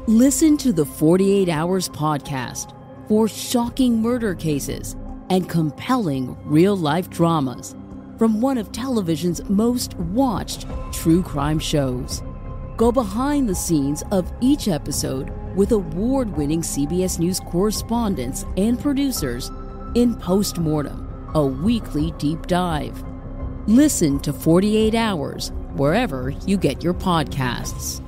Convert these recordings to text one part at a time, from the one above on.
Listen to the 48 Hours podcast for shocking murder cases and compelling real-life dramas from one of television's most watched true crime shows. Go behind the scenes of each episode with award-winning CBS News correspondents and producers in Postmortem, a weekly deep dive. Listen to 48 Hours wherever you get your podcasts.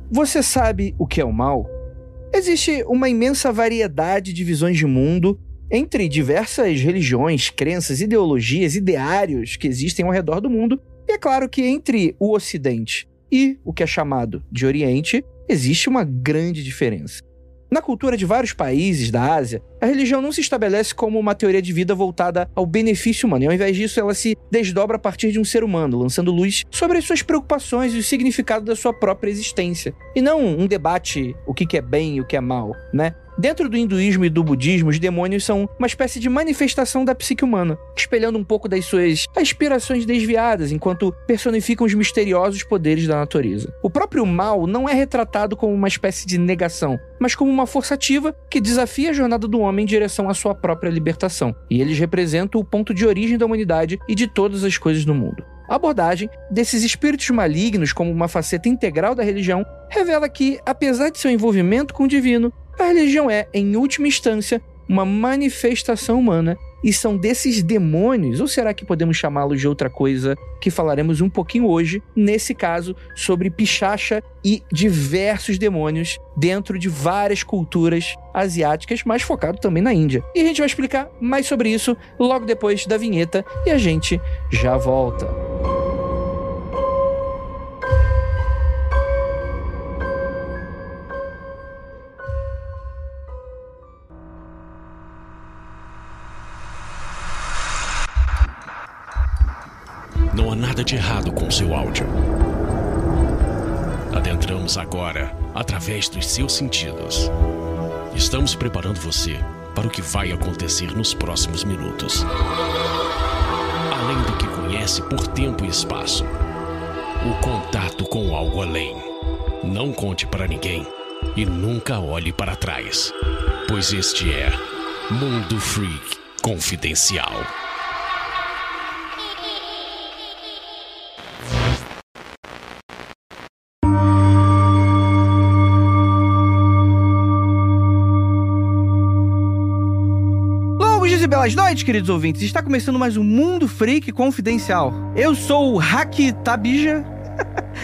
Você sabe o que é o mal? Existe uma imensa variedade de visões de mundo entre diversas religiões, crenças, ideologias, ideários que existem ao redor do mundo. E é claro que entre o Ocidente e o que é chamado de Oriente, existe uma grande diferença. Na cultura de vários países da Ásia, a religião não se estabelece como uma teoria de vida voltada ao benefício humano, e ao invés disso ela se desdobra a partir de um ser humano, lançando luz sobre as suas preocupações e o significado da sua própria existência, e não um debate o que é bem e o que é mal, né? Dentro do hinduísmo e do budismo, os demônios são uma espécie de manifestação da psique humana, espelhando um pouco das suas aspirações desviadas, enquanto personificam os misteriosos poderes da natureza. O próprio mal não é retratado como uma espécie de negação, mas como uma força ativa que desafia a jornada do homem em direção à sua própria libertação. E eles representam o ponto de origem da humanidade e de todas as coisas no mundo. A abordagem desses espíritos malignos como uma faceta integral da religião revela que, apesar de seu envolvimento com o divino, a religião é, em última instância, uma manifestação humana, e são desses demônios, ou será que podemos chamá-los de outra coisa, que falaremos um pouquinho hoje, nesse caso, sobre Pichacha e diversos demônios dentro de várias culturas asiáticas, mas focado também na Índia. E a gente vai explicar mais sobre isso logo depois da vinheta, e a gente já volta. Não há nada de errado com seu áudio. Adentramos agora através dos seus sentidos. Estamos preparando você para o que vai acontecer nos próximos minutos. Além do que conhece por tempo e espaço, o contato com algo além. Não conte para ninguém e nunca olhe para trás, pois este é Mundo Freak Confidencial. Belas noites, queridos ouvintes. Está começando mais um Mundo Freak Confidencial. Eu sou o Haki Tabija,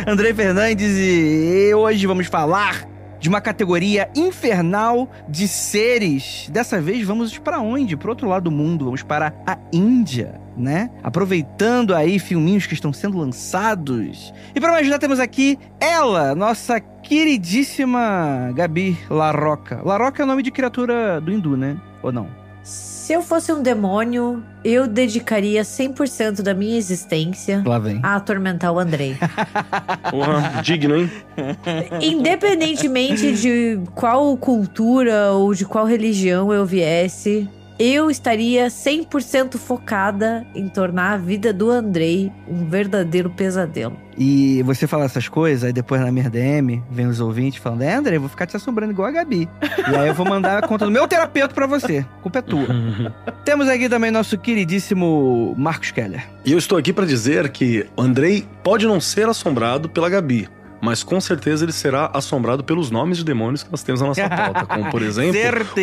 André Fernandes, e hoje vamos falar de uma categoria infernal de seres. Dessa vez vamos para onde? Para o outro lado do mundo, vamos para a Índia, né? Aproveitando aí filminhos que estão sendo lançados. E para me ajudar temos aqui ela, nossa queridíssima Gabi Larroca. Larroca é o nome de criatura do hindu, né? Ou não? Se eu fosse um demônio, eu dedicaria 100% da minha existência a atormentar o Andrei. Porra, digno, hein? Independentemente de qual cultura ou de qual religião eu viesse, eu estaria 100% focada em tornar a vida do Andrei um verdadeiro pesadelo. E você fala essas coisas, aí depois na minha DM, vem os ouvintes falando: André, eu vou ficar te assombrando igual a Gabi. E aí eu vou mandar a conta do meu terapeuta pra você. A culpa é tua. Temos aqui também nosso queridíssimo Marcos Keller. E eu estou aqui pra dizer que o Andrei pode não ser assombrado pela Gabi, mas com certeza ele será assombrado pelos nomes de demônios que nós temos na nossa pauta, como por exemplo,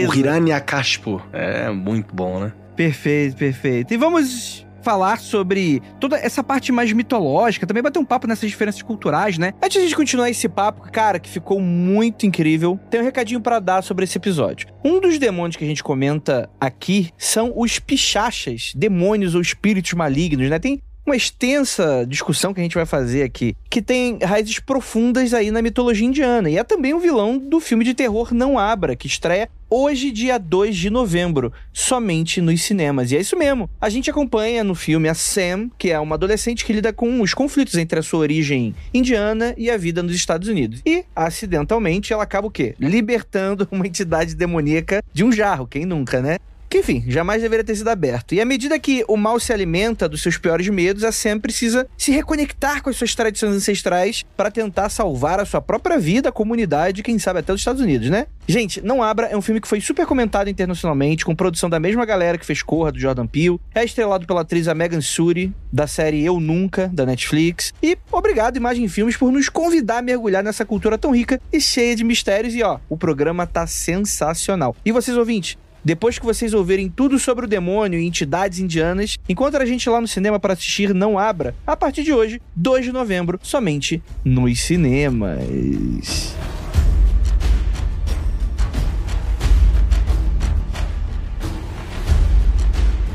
o Hiranyakashipu. É muito bom, né? Perfeito, perfeito. E vamos falar sobre toda essa parte mais mitológica, também bater um papo nessas diferenças culturais, né? Antes de a gente continuar esse papo, cara, que ficou muito incrível, tem um recadinho pra dar sobre esse episódio. Um dos demônios que a gente comenta aqui são os pichachas, demônios ou espíritos malignos, né? Tem uma extensa discussão que a gente vai fazer aqui, que tem raízes profundas aí na mitologia indiana, e é também um vilão do filme de terror Não Abra, que estreia hoje, dia 2 de novembro, somente nos cinemas. E é isso mesmo, a gente acompanha no filme a Sam, que é uma adolescente que lida com os conflitos entre a sua origem indiana e a vida nos Estados Unidos. E, acidentalmente, ela acaba o quê? Libertando uma entidade demoníaca de um jarro, quem nunca, né? que, enfim, jamais deveria ter sido aberto. E à medida que o mal se alimenta dos seus piores medos, a Sam precisa se reconectar com as suas tradições ancestrais para tentar salvar a sua própria vida, a comunidade e, quem sabe, até os Estados Unidos, né? Gente, Não Abra é um filme que foi super comentado internacionalmente, com produção da mesma galera que fez Corra, do Jordan Peele. É estrelado pela atriz Megan Suri, da série Eu Nunca, da Netflix. E obrigado, Imagem Filmes, por nos convidar a mergulhar nessa cultura tão rica e cheia de mistérios. E, o programa tá sensacional. E vocês, ouvintes, depois que vocês ouvirem tudo sobre o demônio e entidades indianas, encontra a gente lá no cinema para assistir Não Abra, a partir de hoje, 2 de novembro, somente nos cinemas.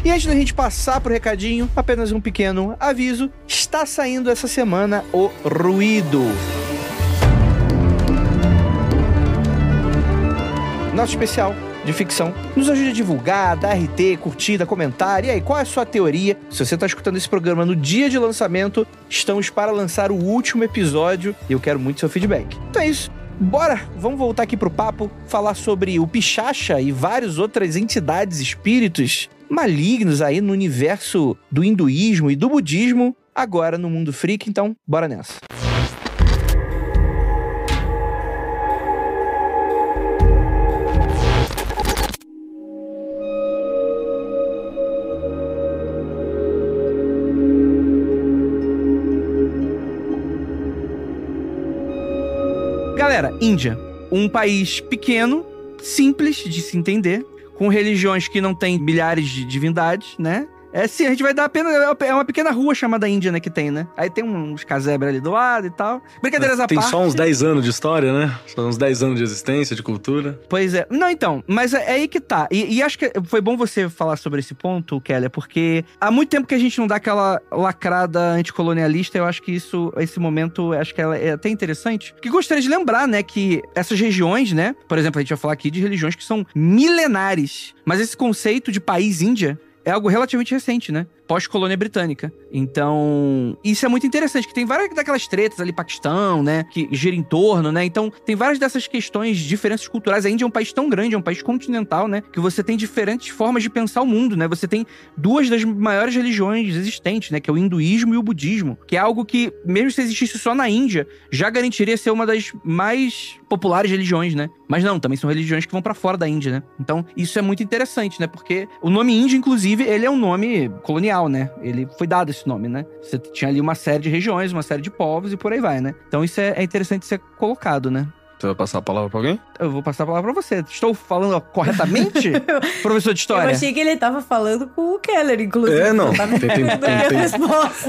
E antes da gente passar pro recadinho, apenas um pequeno aviso. Está saindo essa semana o Ruído. Nosso especial de ficção. Nos ajude a divulgar, dar RT, curtida, comentar. E aí, qual é a sua teoria? Se você está escutando esse programa no dia de lançamento, estamos para lançar o último episódio e eu quero muito seu feedback. Então é isso. Bora, vamos voltar aqui pro papo, falar sobre o Pichacha e várias outras entidades, espíritos malignos aí no universo do hinduísmo e do budismo, agora no Mundo Freak. Então, bora nessa. Galera, Índia, um país pequeno, simples de se entender, com religiões que não têm milhares de divindades, né? É sim, a gente vai dar apenas... É uma pequena rua chamada Índia, né, que tem, né? Aí tem uns casebres ali do lado e tal. Brincadeiras à parte. Tem só uns 10 anos de história, né? Só uns 10 anos de existência, de cultura. Pois é. Não, então, mas é aí que tá. E acho que foi bom você falar sobre esse ponto, Keller, porque há muito tempo que a gente não dá aquela lacrada anticolonialista. Eu acho que esse momento, acho que ela é até interessante. Porque gostaria de lembrar, né, que essas regiões, né? Por exemplo, a gente vai falar aqui de religiões que são milenares. Mas esse conceito de país Índia é algo relativamente recente, né? Pós-colônia britânica. Então, isso é muito interessante, que tem várias daquelas tretas ali, Paquistão, né? Que gira em torno, né? Então, tem várias dessas questões, diferenças culturais. A Índia é um país tão grande, é um país continental, né? Que você tem diferentes formas de pensar o mundo, né? Você tem duas das maiores religiões existentes, né? Que é o hinduísmo e o budismo. Que é algo que, mesmo se existisse só na Índia, já garantiria ser uma das mais populares religiões, né? Mas não, também são religiões que vão pra fora da Índia, né? Então, isso é muito interessante, né? Porque o nome Índia, inclusive, ele é um nome colonial, né? Ele foi dado esse nome, né? Você tinha ali uma série de regiões, uma série de povos e por aí vai, né? Então isso é interessante ser colocado, né? Você vai passar a palavra pra alguém? Eu vou passar a palavra pra você. Estou falando corretamente, professor de história? Eu achei que ele tava falando com o Keller, inclusive. É, não.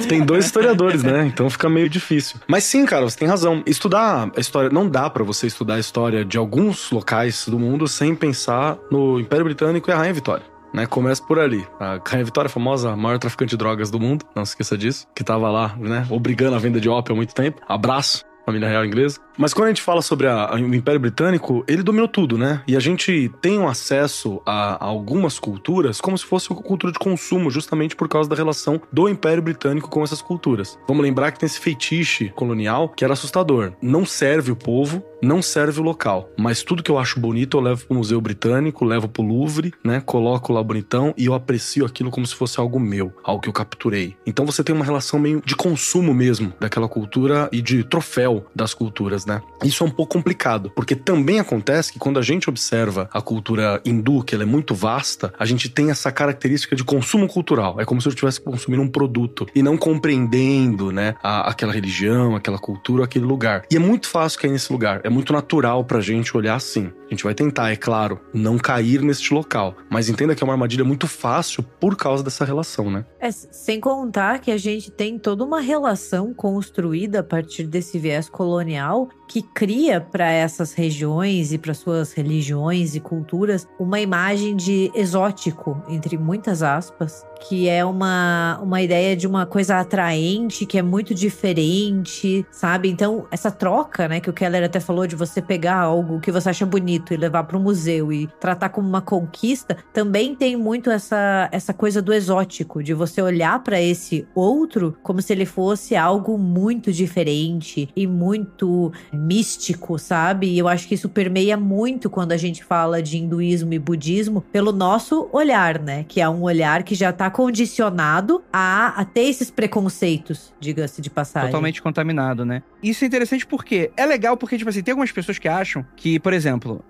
Tem dois historiadores, né? Então fica meio difícil. Mas sim, cara, você tem razão. Estudar a história... Não dá pra você estudar a história de alguns locais do mundo sem pensar no Império Britânico e a Rainha Vitória. Né, começa por ali. A Rainha Vitória, famosa, a maior traficante de drogas do mundo, não se esqueça disso, que tava lá, né, obrigando a venda de ópio há muito tempo. Abraço, família real inglesa. Mas quando a gente fala sobre o Império Britânico, ele dominou tudo, né? E a gente tem um acesso a algumas culturas como se fosse uma cultura de consumo, justamente por causa da relação do Império Britânico com essas culturas. Vamos lembrar que tem esse feitiço colonial que era assustador. Não serve o povo, não serve o local. Mas tudo que eu acho bonito eu levo pro Museu Britânico, levo pro Louvre, né? Coloco lá bonitão e eu aprecio aquilo como se fosse algo meu, algo que eu capturei. Então você tem uma relação meio de consumo mesmo daquela cultura e de troféu das culturas, né? Isso é um pouco complicado, porque também acontece que quando a gente observa a cultura hindu, que ela é muito vasta, a gente tem essa característica de consumo cultural. É como se eu estivesse consumindo um produto e não compreendendo, né, aquela religião, aquela cultura, aquele lugar. E é muito fácil cair nesse lugar, é muito natural pra gente olhar assim. A gente vai tentar, é claro, não cair neste local, mas entenda que é uma armadilha muito fácil por causa dessa relação, né? Sem contar que a gente tem toda uma relação construída a partir desse viés colonial que cria para essas regiões e para suas religiões e culturas uma imagem de exótico, entre muitas aspas, que é uma ideia de uma coisa atraente, que é muito diferente, sabe? Então, essa troca, né, que o Keller até falou de você pegar algo que você acha bonito e levar para o museu e tratar como uma conquista, também tem muito essa coisa do exótico, de você olhar para esse outro como se ele fosse algo muito diferente e muito místico, sabe? E eu acho que isso permeia muito quando a gente fala de hinduísmo e budismo pelo nosso olhar, né? Que é um olhar que já tá condicionado a ter esses preconceitos, diga-se de passagem. Totalmente contaminado, né? Isso é interessante porque é legal porque, tipo assim, tem algumas pessoas que acham que, por exemplo,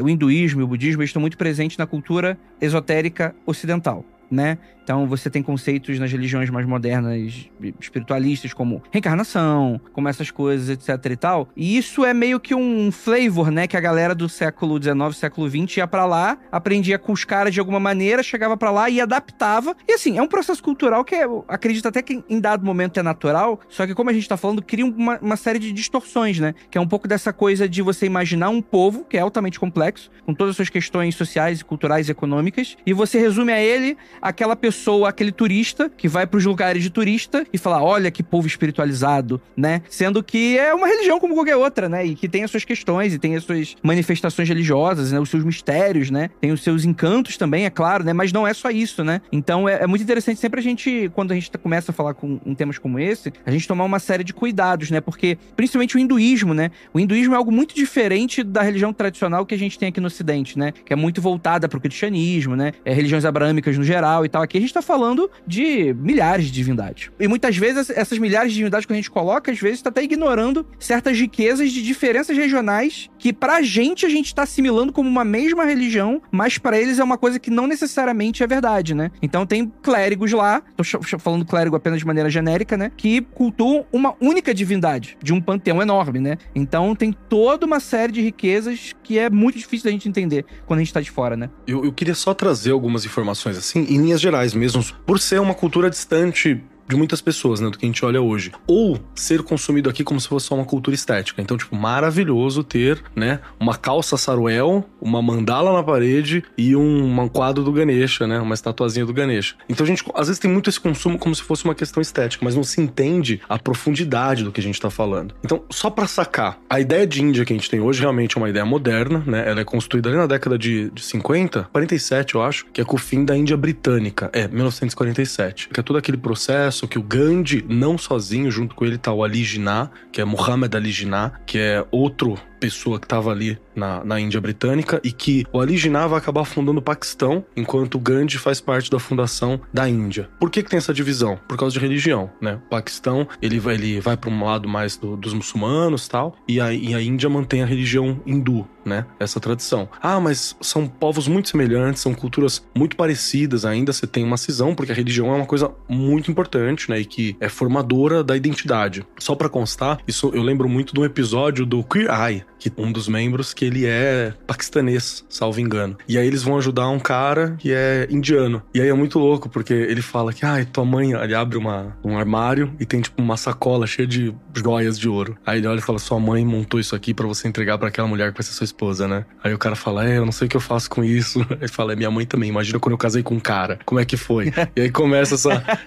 o hinduísmo e o budismo estão muito presentes na cultura esotérica ocidental, né? Então você tem conceitos nas religiões mais modernas, espiritualistas, como reencarnação, como essas coisas, etc e tal. E isso é meio que um flavor, né? Que a galera do século XIX, século XX ia pra lá, aprendia com os caras de alguma maneira, chegava pra lá e adaptava. E assim, é um processo cultural que acredito até que em dado momento é natural, só que como a gente tá falando, cria uma série de distorções, né? Que é um pouco dessa coisa de você imaginar um povo, que é altamente complexo, com todas as suas questões sociais, culturais e econômicas, e você resume a ele aquela pessoa, aquele turista que vai pros lugares de turista e fala, olha que povo espiritualizado, né? Sendo que é uma religião como qualquer outra, né? E que tem as suas questões e tem as suas manifestações religiosas, né? Os seus mistérios, né? Tem os seus encantos também, é claro, né? Mas não é só isso, né? Então é muito interessante sempre a gente, quando a gente começa a falar em temas como esse, a gente tomar uma série de cuidados, né? Porque, principalmente o hinduísmo, né? O hinduísmo é algo muito diferente da religião tradicional que a gente tem aqui no Ocidente, né? Que é muito voltada pro cristianismo, né? Religiões abraâmicas no geral e tal. Aqui a gente tá falando de milhares de divindades. E muitas vezes essas milhares de divindades que a gente coloca, às vezes tá até ignorando certas riquezas de diferenças regionais que pra gente a gente tá assimilando como uma mesma religião, mas pra eles é uma coisa que não necessariamente é verdade, né? Então tem clérigos lá, tô falando clérigo apenas de maneira genérica, né? Que cultuam uma única divindade, de um panteão enorme, né? Então tem toda uma série de riquezas que é muito difícil da gente entender quando a gente tá de fora, né? Eu queria só trazer algumas informações assim, em linhas gerais mesmo, por ser uma cultura distante de muitas pessoas, né, do que a gente olha hoje. Ou ser consumido aqui como se fosse só uma cultura estética. Então, tipo, maravilhoso ter, né, uma calça saruel, uma mandala na parede e um quadro do Ganesha, né, uma estatuazinha do Ganesha. Então, a gente, às vezes, tem muito esse consumo como se fosse uma questão estética, mas não se entende a profundidade do que a gente tá falando. Então, só pra sacar, a ideia de Índia que a gente tem hoje realmente é uma ideia moderna, né, ela é construída ali na década de 50, 47, eu acho, que é com o fim da Índia britânica, 1947, que é todo aquele processo que o Gandhi, não sozinho, junto com ele tá o Ali Jinnah, que é Muhammad Ali Jinnah, que é outro pessoa que estava ali na Índia britânica, e que o Ali Jinnah vai acabar fundando o Paquistão, enquanto o Gandhi faz parte da fundação da Índia. Por que tem essa divisão? Por causa de religião, né? O Paquistão, ele vai para um lado mais dos muçulmanos e tal, e a Índia mantém a religião hindu, né? Essa tradição. Ah, mas são povos muito semelhantes, são culturas muito parecidas ainda, você tem uma cisão, porque a religião é uma coisa muito importante, né? E que é formadora da identidade. Só pra constar, isso eu lembro muito de um episódio do Queer Eye, que um dos membros que ele é paquistanês, salvo engano. E aí eles vão ajudar um cara que é indiano. E aí é muito louco, porque ele fala que, tua mãe, ele abre um armário e tem tipo uma sacola cheia de joias de ouro. Aí ele olha e fala, sua mãe montou isso aqui pra você entregar pra aquela mulher que vai ser sua esposa, né? Aí o cara fala, eu não sei o que eu faço com isso. Ele fala, minha mãe também, imagina quando eu casei com um cara, como é que foi? E aí começa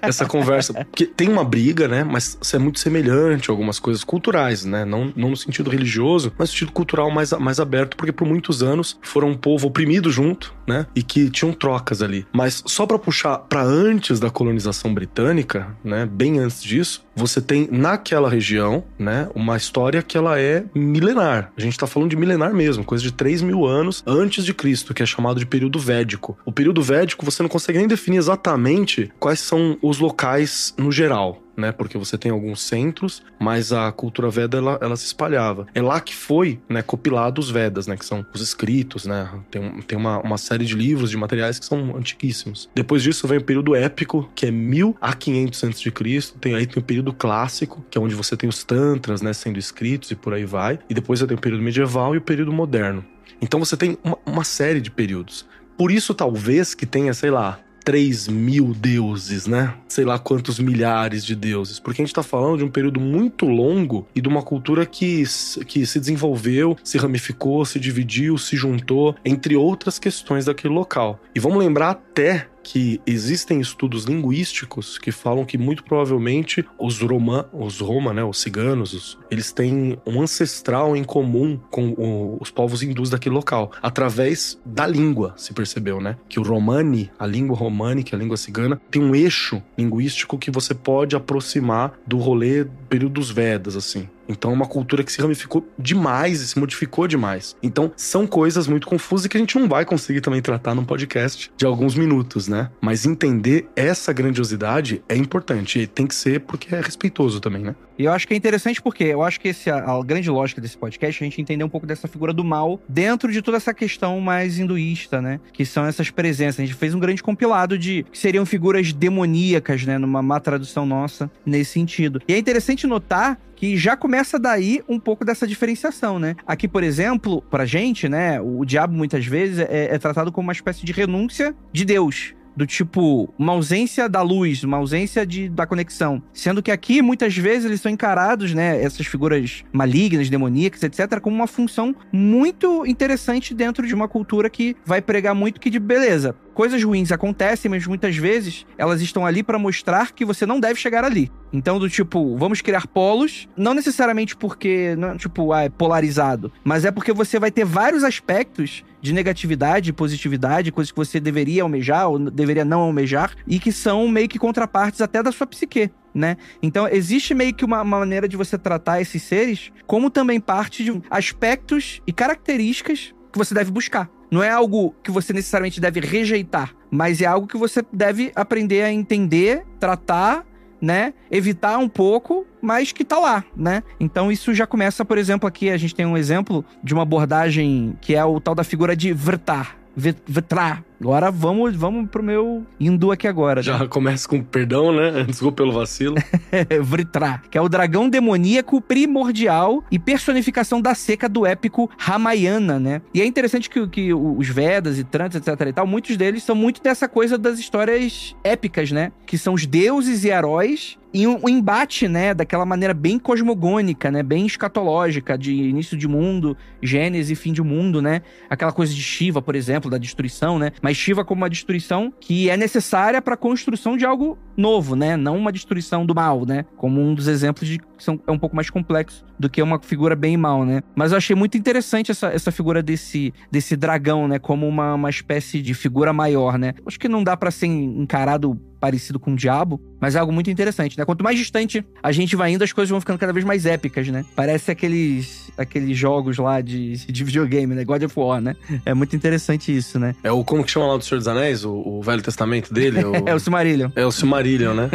essa conversa. Porque tem uma briga, né? Mas isso é muito semelhante a algumas coisas culturais, né? Não no sentido religioso, mas no sentido cultural mais aberto, porque por muitos anos foram um povo oprimido junto, né? E que tinham trocas ali. Mas só pra puxar pra antes da colonização britânica, né? Bem antes disso, você tem naquela região, né? Uma história que ela é milenar. A gente tá falando de milenar mesmo, coisa de 3.000 anos antes de Cristo, que é chamado de período védico. O período védico você não consegue nem definir exatamente quais são os locais no geral, né? Porque você tem alguns centros, mas a cultura Veda, ela se espalhava. É lá que foi, né, compilado os Vedas, né? Que são os escritos, né? Tem uma série de livros, de materiais que são antiquíssimos. Depois disso vem o período épico, que é 1000 a 500 a.C. Tem o período clássico, que é onde você tem os tantras, né, sendo escritos e por aí vai. E depois você tem o período medieval e o período moderno. Então você tem uma série de períodos. Por isso, talvez, que tenha, sei lá, 3.000 deuses, né? Sei lá quantos milhares de deuses. Porque a gente tá falando de um período muito longo e de uma cultura que se desenvolveu, se ramificou, se dividiu, se juntou, entre outras questões daquele local. E vamos lembrar até que existem estudos linguísticos que falam que muito provavelmente os Roma, né, os ciganos, eles têm um ancestral em comum com os povos hindus daquele local, através da língua, se percebeu, né? Que o romani, a língua românica, a língua cigana, tem um eixo linguístico que você pode aproximar do rolê período dos Vedas, assim. Então é uma cultura que se ramificou demais e se modificou demais. Então são coisas muito confusas que a gente não vai conseguir também tratar num podcast de alguns minutos, né? Mas entender essa grandiosidade é importante e tem que ser porque é respeitoso também, né? E eu acho que é interessante porque eu acho que a grande lógica desse podcast é a gente entender um pouco dessa figura do mal dentro de toda essa questão mais hinduísta, né? Que são essas presenças. A gente fez um grande compilado de que seriam figuras demoníacas, né? Numa má tradução nossa, nesse sentido. E é interessante notar que já começa daí um pouco dessa diferenciação, né? Aqui, por exemplo, pra gente, né? O diabo muitas vezes é tratado como uma espécie de renúncia de Deus. Do tipo, uma ausência da luz, uma ausência da conexão. Sendo que aqui, muitas vezes, eles são encarados, né, essas figuras malignas, demoníacas, etc., como uma função muito interessante dentro de uma cultura que vai pregar muito que de beleza. Coisas ruins acontecem, mas muitas vezes elas estão ali para mostrar que você não deve chegar ali. Então, do tipo, vamos criar polos, não necessariamente porque, não, tipo, é polarizado, mas é porque você vai ter vários aspectos de negatividade, positividade, coisas que você deveria almejar ou deveria não almejar, e que são meio que contrapartes até da sua psique, né? Então, existe meio que uma maneira de você tratar esses seres como também parte de aspectos e características que você deve buscar. Não é algo que você necessariamente deve rejeitar, mas é algo que você deve aprender a entender, tratar, né? Evitar um pouco, mas que tá lá, né? Então isso já começa, por exemplo, aqui a gente tem um exemplo de uma abordagem que é o tal da figura de Vrtar. Agora vamos pro meu hindu aqui agora. Já começa com perdão, né? Desculpa pelo vacilo. Vrtar, que é o dragão demoníaco primordial e personificação da seca do épico Ramayana, né? E é interessante que os Vedas e Trântaras, etc e tal, muitos deles são muito dessa coisa das histórias épicas, né? Que são os deuses e heróis em um embate, né, daquela maneira bem cosmogônica, né, bem escatológica, de início de mundo, Gênesis e fim de mundo, né, aquela coisa de Shiva, por exemplo, da destruição, né, mas Shiva como uma destruição que é necessária para a construção de algo novo, né, não uma destruição do mal, né, como um dos exemplos de que é um pouco mais complexo do que uma figura bem e mal, né, mas eu achei muito interessante essa figura desse dragão, né, como uma espécie de figura maior, né, acho que não dá para ser encarado parecido com o diabo, mas é algo muito interessante, né? Quanto mais distante a gente vai indo, as coisas vão ficando cada vez mais épicas, né? Parece aqueles jogos lá de videogame, né? God of War, né? É muito interessante isso, né? É o, como que chama lá do Senhor dos Anéis? O Velho Testamento dele? É o Silmarillion. É o Silmarillion, né?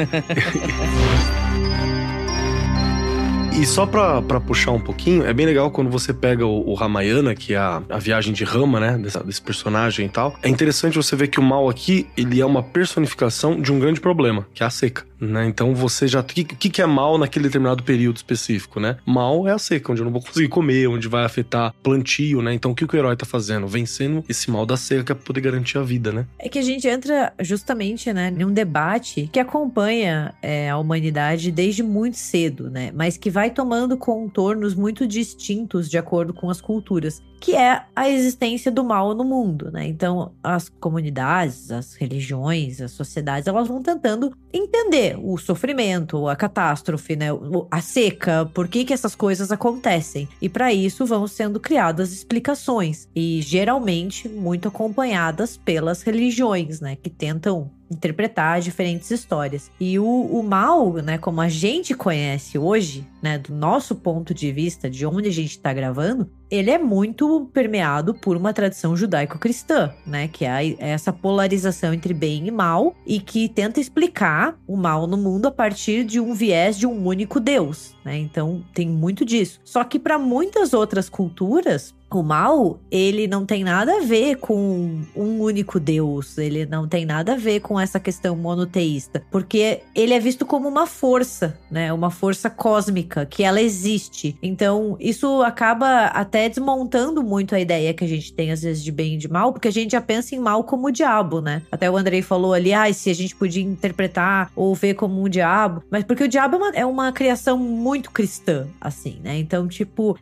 E só pra puxar um pouquinho, é bem legal quando você pega o Ramayana, que é a viagem de Rama, né, desse personagem e tal. É interessante você ver que o mal aqui, ele é uma personificação de um grande problema, que é a seca, né? Então você já... O que é mal naquele determinado período específico, né? Mal é a seca, onde eu não vou conseguir comer, onde vai afetar plantio, né? Então o que o herói tá fazendo? Vencendo esse mal da seca pra poder garantir a vida, né? É que a gente entra justamente, né, num debate que acompanha a humanidade desde muito cedo, né? Mas que vai tomando contornos muito distintos de acordo com as culturas, que é a existência do mal no mundo, né? Então, as comunidades, as religiões, as sociedades, elas vão tentando entender o sofrimento, a catástrofe, né? A seca, por que essas coisas acontecem. E para isso vão sendo criadas explicações, e geralmente muito acompanhadas pelas religiões, né? Que tentam interpretar diferentes histórias. E o mal, né, como a gente conhece hoje, né, do nosso ponto de vista, de onde a gente tá gravando, ele é muito permeado por uma tradição judaico-cristã, né, que é essa polarização entre bem e mal, e que tenta explicar o mal no mundo a partir de um viés de um único Deus, né? Então tem muito disso. Só que para muitas outras culturas, o mal, ele não tem nada a ver com um único Deus, ele não tem nada a ver com essa questão monoteísta, porque ele é visto como uma força, né? Uma força cósmica, que ela existe. Então, isso acaba até desmontando muito a ideia que a gente tem, às vezes, de bem e de mal, porque a gente já pensa em mal como o diabo, né? Até o Andrei falou ali, se a gente podia interpretar ou ver como um diabo, mas porque o diabo é uma criação muito cristã, assim, né? Então, tipo,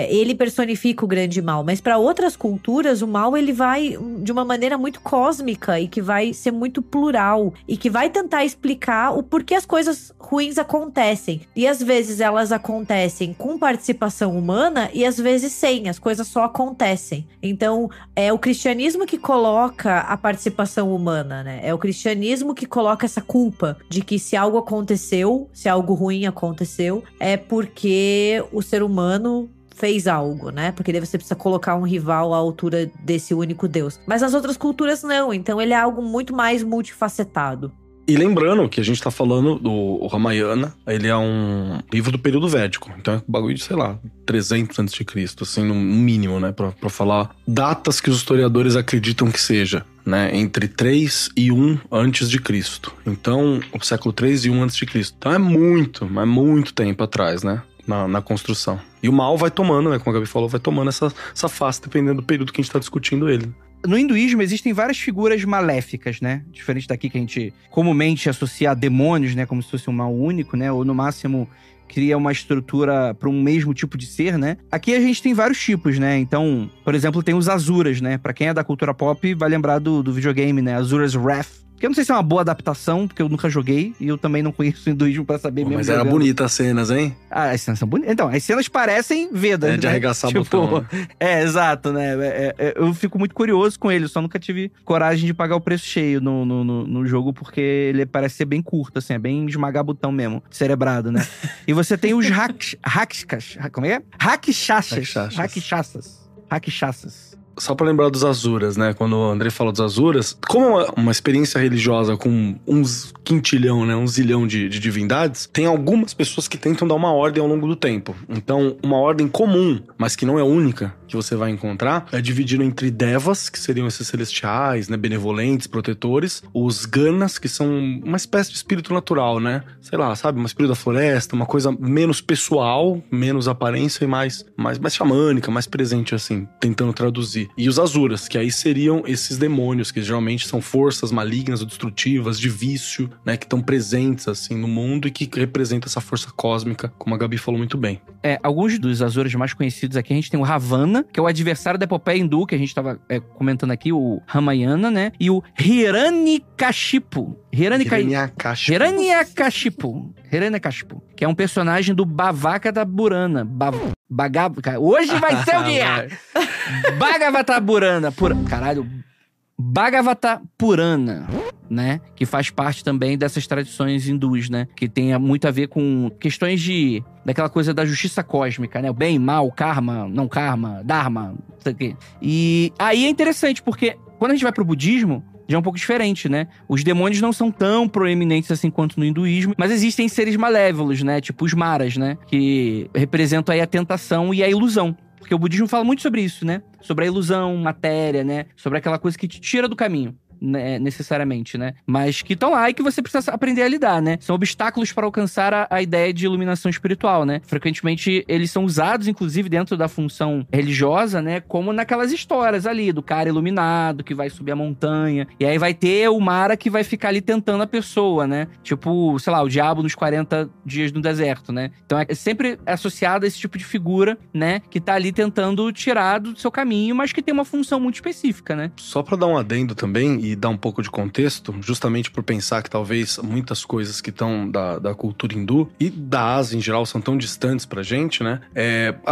ele personifica o grande mal, mas para outras culturas o mal ele vai de uma maneira muito cósmica e que vai ser muito plural e que vai tentar explicar o porquê as coisas ruins acontecem. E às vezes elas acontecem com participação humana e às vezes sem, as coisas só acontecem. Então é o cristianismo que coloca a participação humana, né? É o cristianismo que coloca essa culpa de que se algo aconteceu, se algo ruim aconteceu, é porque o ser humano fez algo, né? Porque daí você precisa colocar um rival à altura desse único Deus. Mas nas outras culturas não, então ele é algo muito mais multifacetado. E lembrando que a gente tá falando do Ramayana, ele é um livro do período védico. Então é um bagulho de, sei lá, 300 a.C., assim, no mínimo, né? Pra falar datas que os historiadores acreditam que seja, né? Entre 3 e 1 antes de Cristo. Então, o século 3 e 1 antes de Cristo. Então é muito tempo atrás, né? Na construção. E o mal vai tomando, né? Como a Gabi falou, vai tomando essa face, dependendo do período que a gente tá discutindo ele. No hinduísmo existem várias figuras maléficas, né? Diferente daqui que a gente comumente associa a demônios, né? Como se fosse um mal único, né? Ou no máximo cria uma estrutura para um mesmo tipo de ser, né? Aqui a gente tem vários tipos, né? Então, por exemplo, tem os Asuras, né? Pra quem é da cultura pop, vai lembrar do videogame, né? Asuras Wrath. Que eu não sei se é uma boa adaptação, porque eu nunca joguei e eu também não conheço o hinduísmo pra saber mesmo. Mas era bonita as cenas, hein? Ah, as cenas são bonitas. Então, as cenas parecem Vedas, né? De arregaçar botão. Né? Exato, né? Eu fico muito curioso com ele, só nunca tive coragem de pagar o preço cheio no jogo, porque ele parece ser bem curto, assim, é bem esmagar botão mesmo, cerebrado, né? E você tem os Rakshas. Como é? Rakshasas. Só pra lembrar dos Asuras, né? Quando o Andrei falou dos Asuras, como é uma experiência religiosa com uns quintilhão, né? Um zilhão de divindades, tem algumas pessoas que tentam dar uma ordem ao longo do tempo. Então, uma ordem comum, mas que não é única, que você vai encontrar, é dividido entre Devas, que seriam esses celestiais, né? Benevolentes, protetores. Os Ganas, que são uma espécie de espírito natural, né? Sei lá, sabe? Uma espírito da floresta, uma coisa menos pessoal, menos aparência e mais xamânica, mais presente, assim, tentando traduzir. E os Asuras, que aí seriam esses demônios, que geralmente são forças malignas ou destrutivas, de vício, né, que estão presentes, assim, no mundo e que representam essa força cósmica, como a Gabi falou muito bem. Alguns dos Asuras mais conhecidos aqui, a gente tem o Ravana, que é o adversário da epopeia hindu, que a gente tava comentando aqui, o Ramayana, né, e o Hiranyakashipu. Hiranyakashipu, que é um personagem do Bhavata Purana. Hoje vai ser o dia! Bhagavata Purana, né? Que faz parte também dessas tradições hindus, né? Que tem muito a ver com questões daquela coisa da justiça cósmica, né? O bem, mal, karma, não karma, dharma, não sei o quê. E aí é interessante, porque quando a gente vai pro budismo, já é um pouco diferente, né? Os demônios não são tão proeminentes assim quanto no hinduísmo, mas existem seres malévolos, né? Tipo os maras, né? Que representam aí a tentação e a ilusão. Porque o budismo fala muito sobre isso, né? Sobre a ilusão, matéria, né? Sobre aquela coisa que te tira do caminho, né? Necessariamente, né? Mas que estão lá e que você precisa aprender a lidar, né? São obstáculos para alcançar a ideia de iluminação espiritual, né? Frequentemente, eles são usados, inclusive, dentro da função religiosa, né? Como naquelas histórias ali, do cara iluminado que vai subir a montanha. E aí vai ter o Mara que vai ficar ali tentando a pessoa, né? Tipo, sei lá, o diabo nos 40 dias no deserto, né? Então é sempre associado a esse tipo de figura, né? Que tá ali tentando tirar do seu caminho, mas que tem uma função muito específica, né? Só pra dar um adendo também e dar um pouco de contexto, justamente por pensar que talvez muitas coisas que estão da cultura hindu e da Ásia em geral são tão distantes pra gente, né?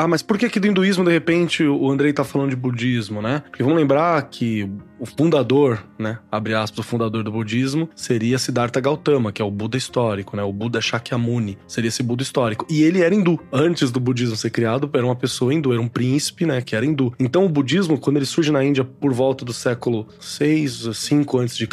Mas por que do hinduísmo, de repente, o Andrei tá falando de budismo, né? Porque vamos lembrar que o fundador, né, abre aspas, o fundador do budismo seria Siddhartha Gautama, que é o Buda histórico, né? O Buda Shakyamuni seria esse Buda histórico. E ele era hindu. Antes do budismo ser criado, era uma pessoa hindu, era um príncipe, né, que era hindu. Então o budismo, quando ele surge na Índia por volta do século 6, 5 a.C.,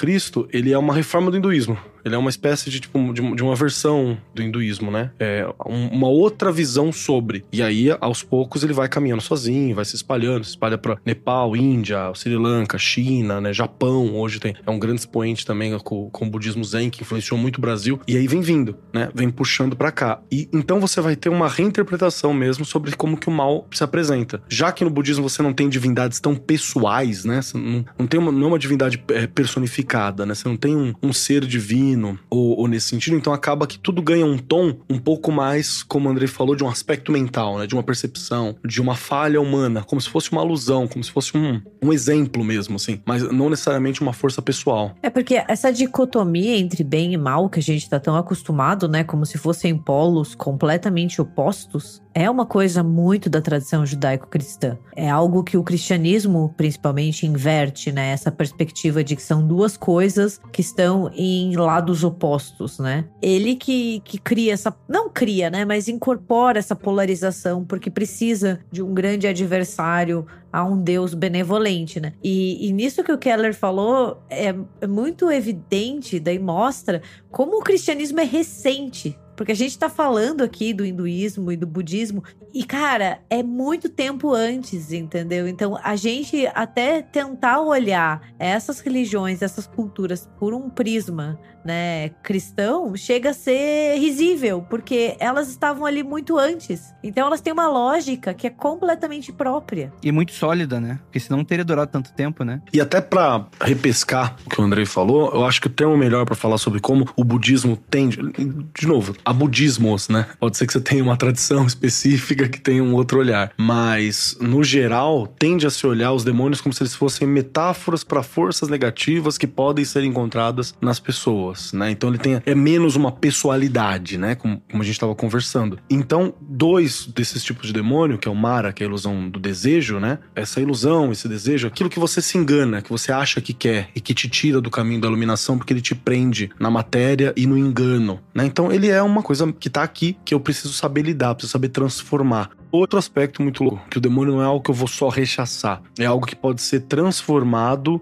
ele é uma reforma do hinduísmo. Ele é uma espécie de uma versão do hinduísmo, né? É uma outra visão sobre. E aí, aos poucos, ele vai caminhando sozinho, vai se espalha para Nepal, Índia, Sri Lanka, China, né? Japão, hoje é um grande expoente também com o budismo Zen, que influenciou muito o Brasil. E aí vem vindo, né? Vem puxando para cá. E então você vai ter uma reinterpretação mesmo sobre como que o mal se apresenta. Já que no budismo você não tem divindades tão pessoais, né? Você não é uma divindade personificada, né? Você não tem um ser divino maligno, ou nesse sentido, então acaba que tudo ganha um tom um pouco mais, como o Andrei falou, de um aspecto mental, né? De uma percepção, de uma falha humana, como se fosse uma alusão, como se fosse um exemplo mesmo, assim, mas não necessariamente uma força pessoal. É porque essa dicotomia entre bem e mal que a gente tá tão acostumado, né, como se fossem polos completamente opostos, é uma coisa muito da tradição judaico-cristã. É algo que o cristianismo, principalmente, inverte, né? Essa perspectiva de que são duas coisas que estão em lados opostos, né? Ele que cria essa... Não cria, né? Mas incorpora essa polarização, porque precisa de um grande adversário a um Deus benevolente, né? E nisso que o Keller falou, é muito evidente, daí mostra como o cristianismo é recente. Porque a gente tá falando aqui do hinduísmo e do budismo e, cara, é muito tempo antes, entendeu? Então, a gente até tentar olhar essas religiões, essas culturas por um prisma, né, cristão, chega a ser risível, porque elas estavam ali muito antes. Então, elas têm uma lógica que é completamente própria. E muito sólida, né? Porque senão não teria durado tanto tempo, né? E até pra repescar o que o Andrei falou, eu acho que o termo melhor pra falar sobre como o budismo tende... De novo, a budismos, né? Pode ser que você tenha uma tradição específica que tenha um outro olhar. Mas, no geral, tende a se olhar os demônios como se eles fossem metáforas para forças negativas que podem ser encontradas nas pessoas, né? Então ele é menos uma pessoalidade, né? Como a gente estava conversando. Então, dois desses tipos de demônio, que é o Mara, que é a ilusão do desejo, né? Essa ilusão, esse desejo, aquilo que você se engana, que você acha que quer e que te tira do caminho da iluminação porque ele te prende na matéria e no engano, né? Então ele é uma coisa que tá aqui, que eu preciso saber lidar, preciso saber transformar. Outro aspecto muito louco, que o demônio não é algo que eu vou só rechaçar, é algo que pode ser transformado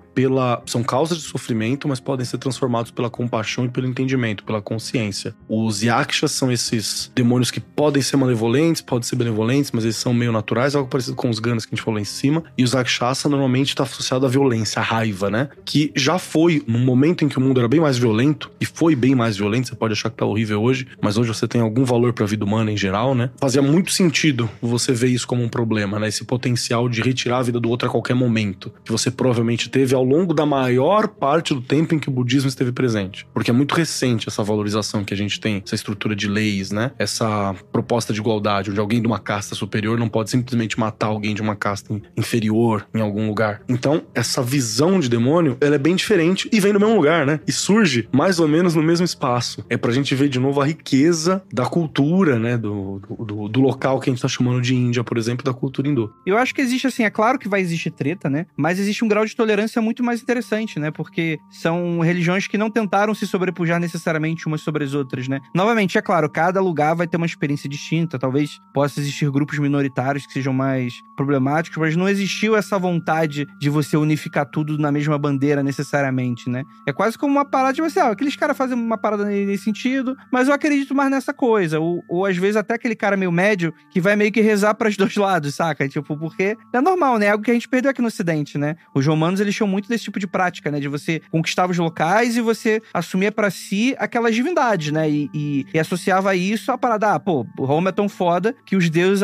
são causas de sofrimento, mas podem ser transformados pela compaixão e pelo entendimento, pela consciência. Os yakshas são esses demônios que podem ser malevolentes, podem ser benevolentes, mas eles são meio naturais, algo parecido com os ganas que a gente falou em cima, e os rakshasa normalmente está associado à violência, à raiva, né? Que já foi, num momento em que o mundo era bem mais violento, e foi bem mais violento, você pode achar que tá horrível hoje, mas hoje você tem algum valor pra vida humana em geral, né? Fazia muito sentido você vê isso como um problema, né? Esse potencial de retirar a vida do outro a qualquer momento, que você provavelmente teve ao longo da maior parte do tempo em que o budismo esteve presente. Porque é muito recente essa valorização que a gente tem, essa estrutura de leis, né? Essa proposta de igualdade, onde alguém de uma casta superior não pode simplesmente matar alguém de uma casta inferior em algum lugar. Então, essa visão de demônio, ela é bem diferente e vem do mesmo lugar, né? E surge mais ou menos no mesmo espaço. É pra gente ver de novo a riqueza da cultura, né? Do local que a gente tá chamando de Índia, por exemplo, da cultura hindu. Eu acho que existe, assim, é claro que vai existir treta, né? Mas existe um grau de tolerância muito mais interessante, né? Porque são religiões que não tentaram se sobrepujar necessariamente umas sobre as outras, né? Novamente, é claro, cada lugar vai ter uma experiência distinta, talvez possa existir grupos minoritários que sejam mais problemáticos, mas não existiu essa vontade de você unificar tudo na mesma bandeira necessariamente, né? É quase como uma parada de você, aqueles caras fazem uma parada nesse sentido, mas eu acredito mais nessa coisa. Ou às vezes até aquele cara meio médio que vai meio que rezar para os dois lados, saca? Tipo, porque é normal, né? É algo que a gente perdeu aqui no Ocidente, né? Os romanos, eles tinham muito desse tipo de prática, né? De você conquistar os locais e você assumia para si aquelas divindades, né? E associava isso à parada, Roma é tão foda que os deuses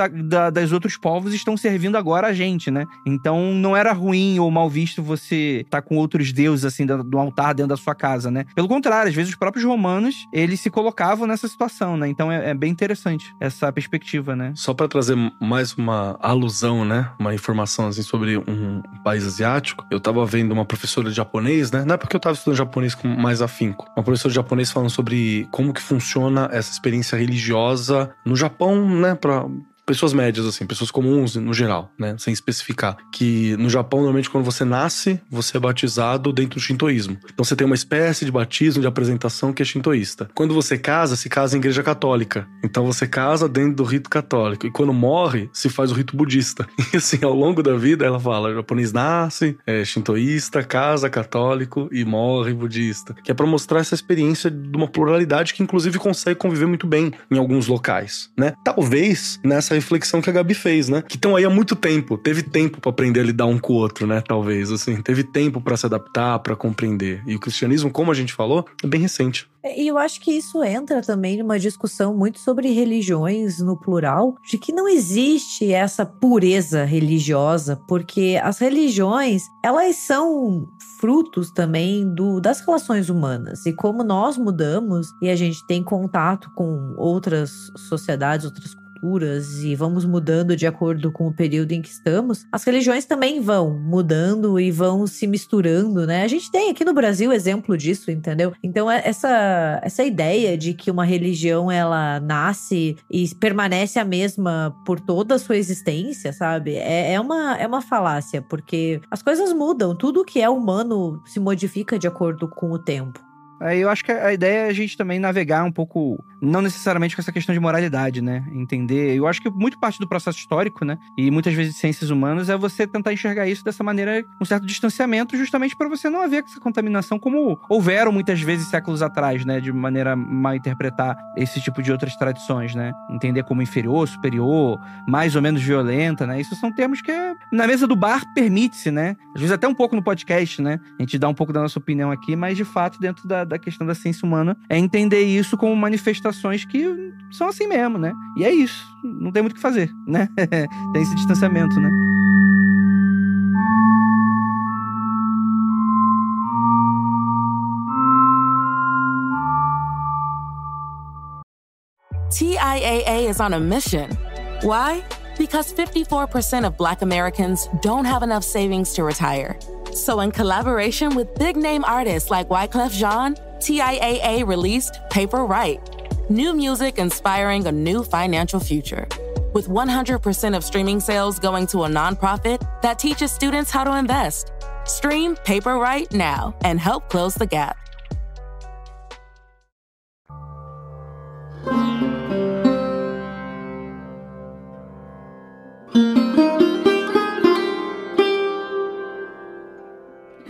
das outros povos estão servindo agora a gente, né? Então, não era ruim ou mal visto você estar com outros deuses, assim, do altar dentro da sua casa, né? Pelo contrário, às vezes os próprios romanos, eles se colocavam nessa situação, né? Então, é bem interessante essa perspectiva, né? Só para trazer mais uma alusão, né? Uma informação, assim, sobre um país asiático. Eu tava vendo uma professora de japonês, né? Não é porque eu tava estudando japonês com mais afinco. Uma professora de japonês falando sobre como que funciona essa experiência religiosa no Japão, né? Pra pessoas médias, assim, pessoas comuns no geral, né? Sem especificar. Que no Japão, normalmente, quando você nasce, você é batizado dentro do shintoísmo. Então você tem uma espécie de batismo, de apresentação que é shintoísta. Quando você casa, se casa em igreja católica. Então você casa dentro do rito católico. E quando morre, se faz o rito budista. E assim, ao longo da vida, ela fala, o japonês nasce, é shintoísta, casa católico e morre budista. Que é pra mostrar essa experiência de uma pluralidade que, inclusive, consegue conviver muito bem em alguns locais, né? Talvez, nessa reflexão que a Gabi fez, né? Que estão aí há muito tempo. Teve tempo pra aprender a lidar um com o outro, né? Talvez, assim. Teve tempo pra se adaptar, pra compreender. E o cristianismo, como a gente falou, é bem recente. E eu acho que isso entra também numa discussão muito sobre religiões no plural, de que não existe essa pureza religiosa, porque as religiões, elas são frutos também das relações humanas. E como nós mudamos e a gente tem contato com outras sociedades, outras culturas, e vamos mudando de acordo com o período em que estamos, as religiões também vão mudando e vão se misturando, né? A gente tem aqui no Brasil exemplo disso, entendeu? Então essa ideia de que uma religião ela nasce e permanece a mesma por toda a sua existência, sabe? É uma falácia, porque as coisas mudam, tudo que é humano se modifica de acordo com o tempo. Eu acho que a ideia é a gente também navegar um pouco, não necessariamente com essa questão de moralidade, né? Entender. Eu acho que muito parte do processo histórico, né? E muitas vezes de ciências humanas é você tentar enxergar isso dessa maneira, um certo distanciamento, justamente para você não haver essa contaminação como houveram muitas vezes séculos atrás, né? De maneira mal interpretar esse tipo de outras tradições, né? Entender como inferior, superior, mais ou menos violenta, né? Isso são termos que na mesa do bar permite-se, né? Às vezes até um pouco no podcast, né? A gente dá um pouco da nossa opinião aqui, mas de fato dentro da questão da ciência humana é entender isso como manifestações que são assim mesmo, né? E é isso. Não tem muito o que fazer, né? Tem esse distanciamento, né? TIAA is on a mission. Why? Because 54% of Black Americans don't have enough savings to retire. So in collaboration with big-name artists like Wyclef Jean, TIAA released Paper Right, new music inspiring a new financial future. With 100% of streaming sales going to a nonprofit that teaches students how to invest. Stream Paper Right now and help close the gap.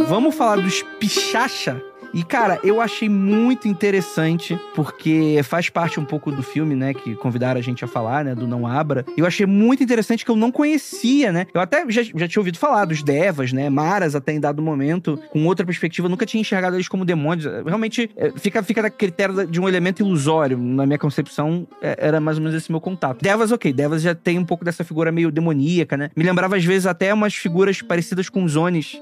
Vamos falar dos Pichacha? E, cara, eu achei muito interessante, porque faz parte um pouco do filme, né, que convidaram a gente a falar, né, do Não Abra. Eu achei muito interessante que eu não conhecia, né. Eu até já tinha ouvido falar dos Devas, né, Maras até em dado momento, com outra perspectiva, eu nunca tinha enxergado eles como demônios. Realmente, fica da critério de um elemento ilusório. Na minha concepção, era mais ou menos esse meu contato. Devas, ok, Devas já tem um pouco dessa figura meio demoníaca, né. Me lembrava, às vezes, até umas figuras parecidas com os Onis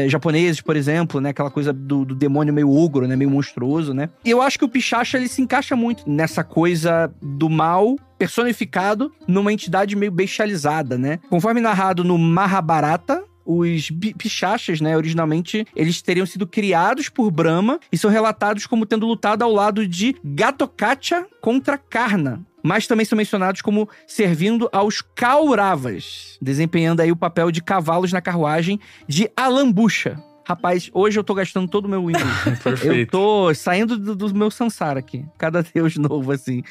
japoneses, por exemplo, né, aquela coisa do demônio meio ogro, né, meio monstruoso, né. E eu acho que o Pichacha, ele se encaixa muito nessa coisa do mal personificado numa entidade meio bestializada, né. Conforme narrado no Mahabharata, os Pichachas, né, originalmente, eles teriam sido criados por Brahma e são relatados como tendo lutado ao lado de Ghatotkacha contra Karna. Mas também são mencionados como servindo aos Kauravas, desempenhando aí o papel de cavalos na carruagem de Alambusha. Rapaz, hoje eu tô gastando todo o meu Windows. Perfeito. Eu tô saindo do meu Sansara aqui. Cada deus novo, assim.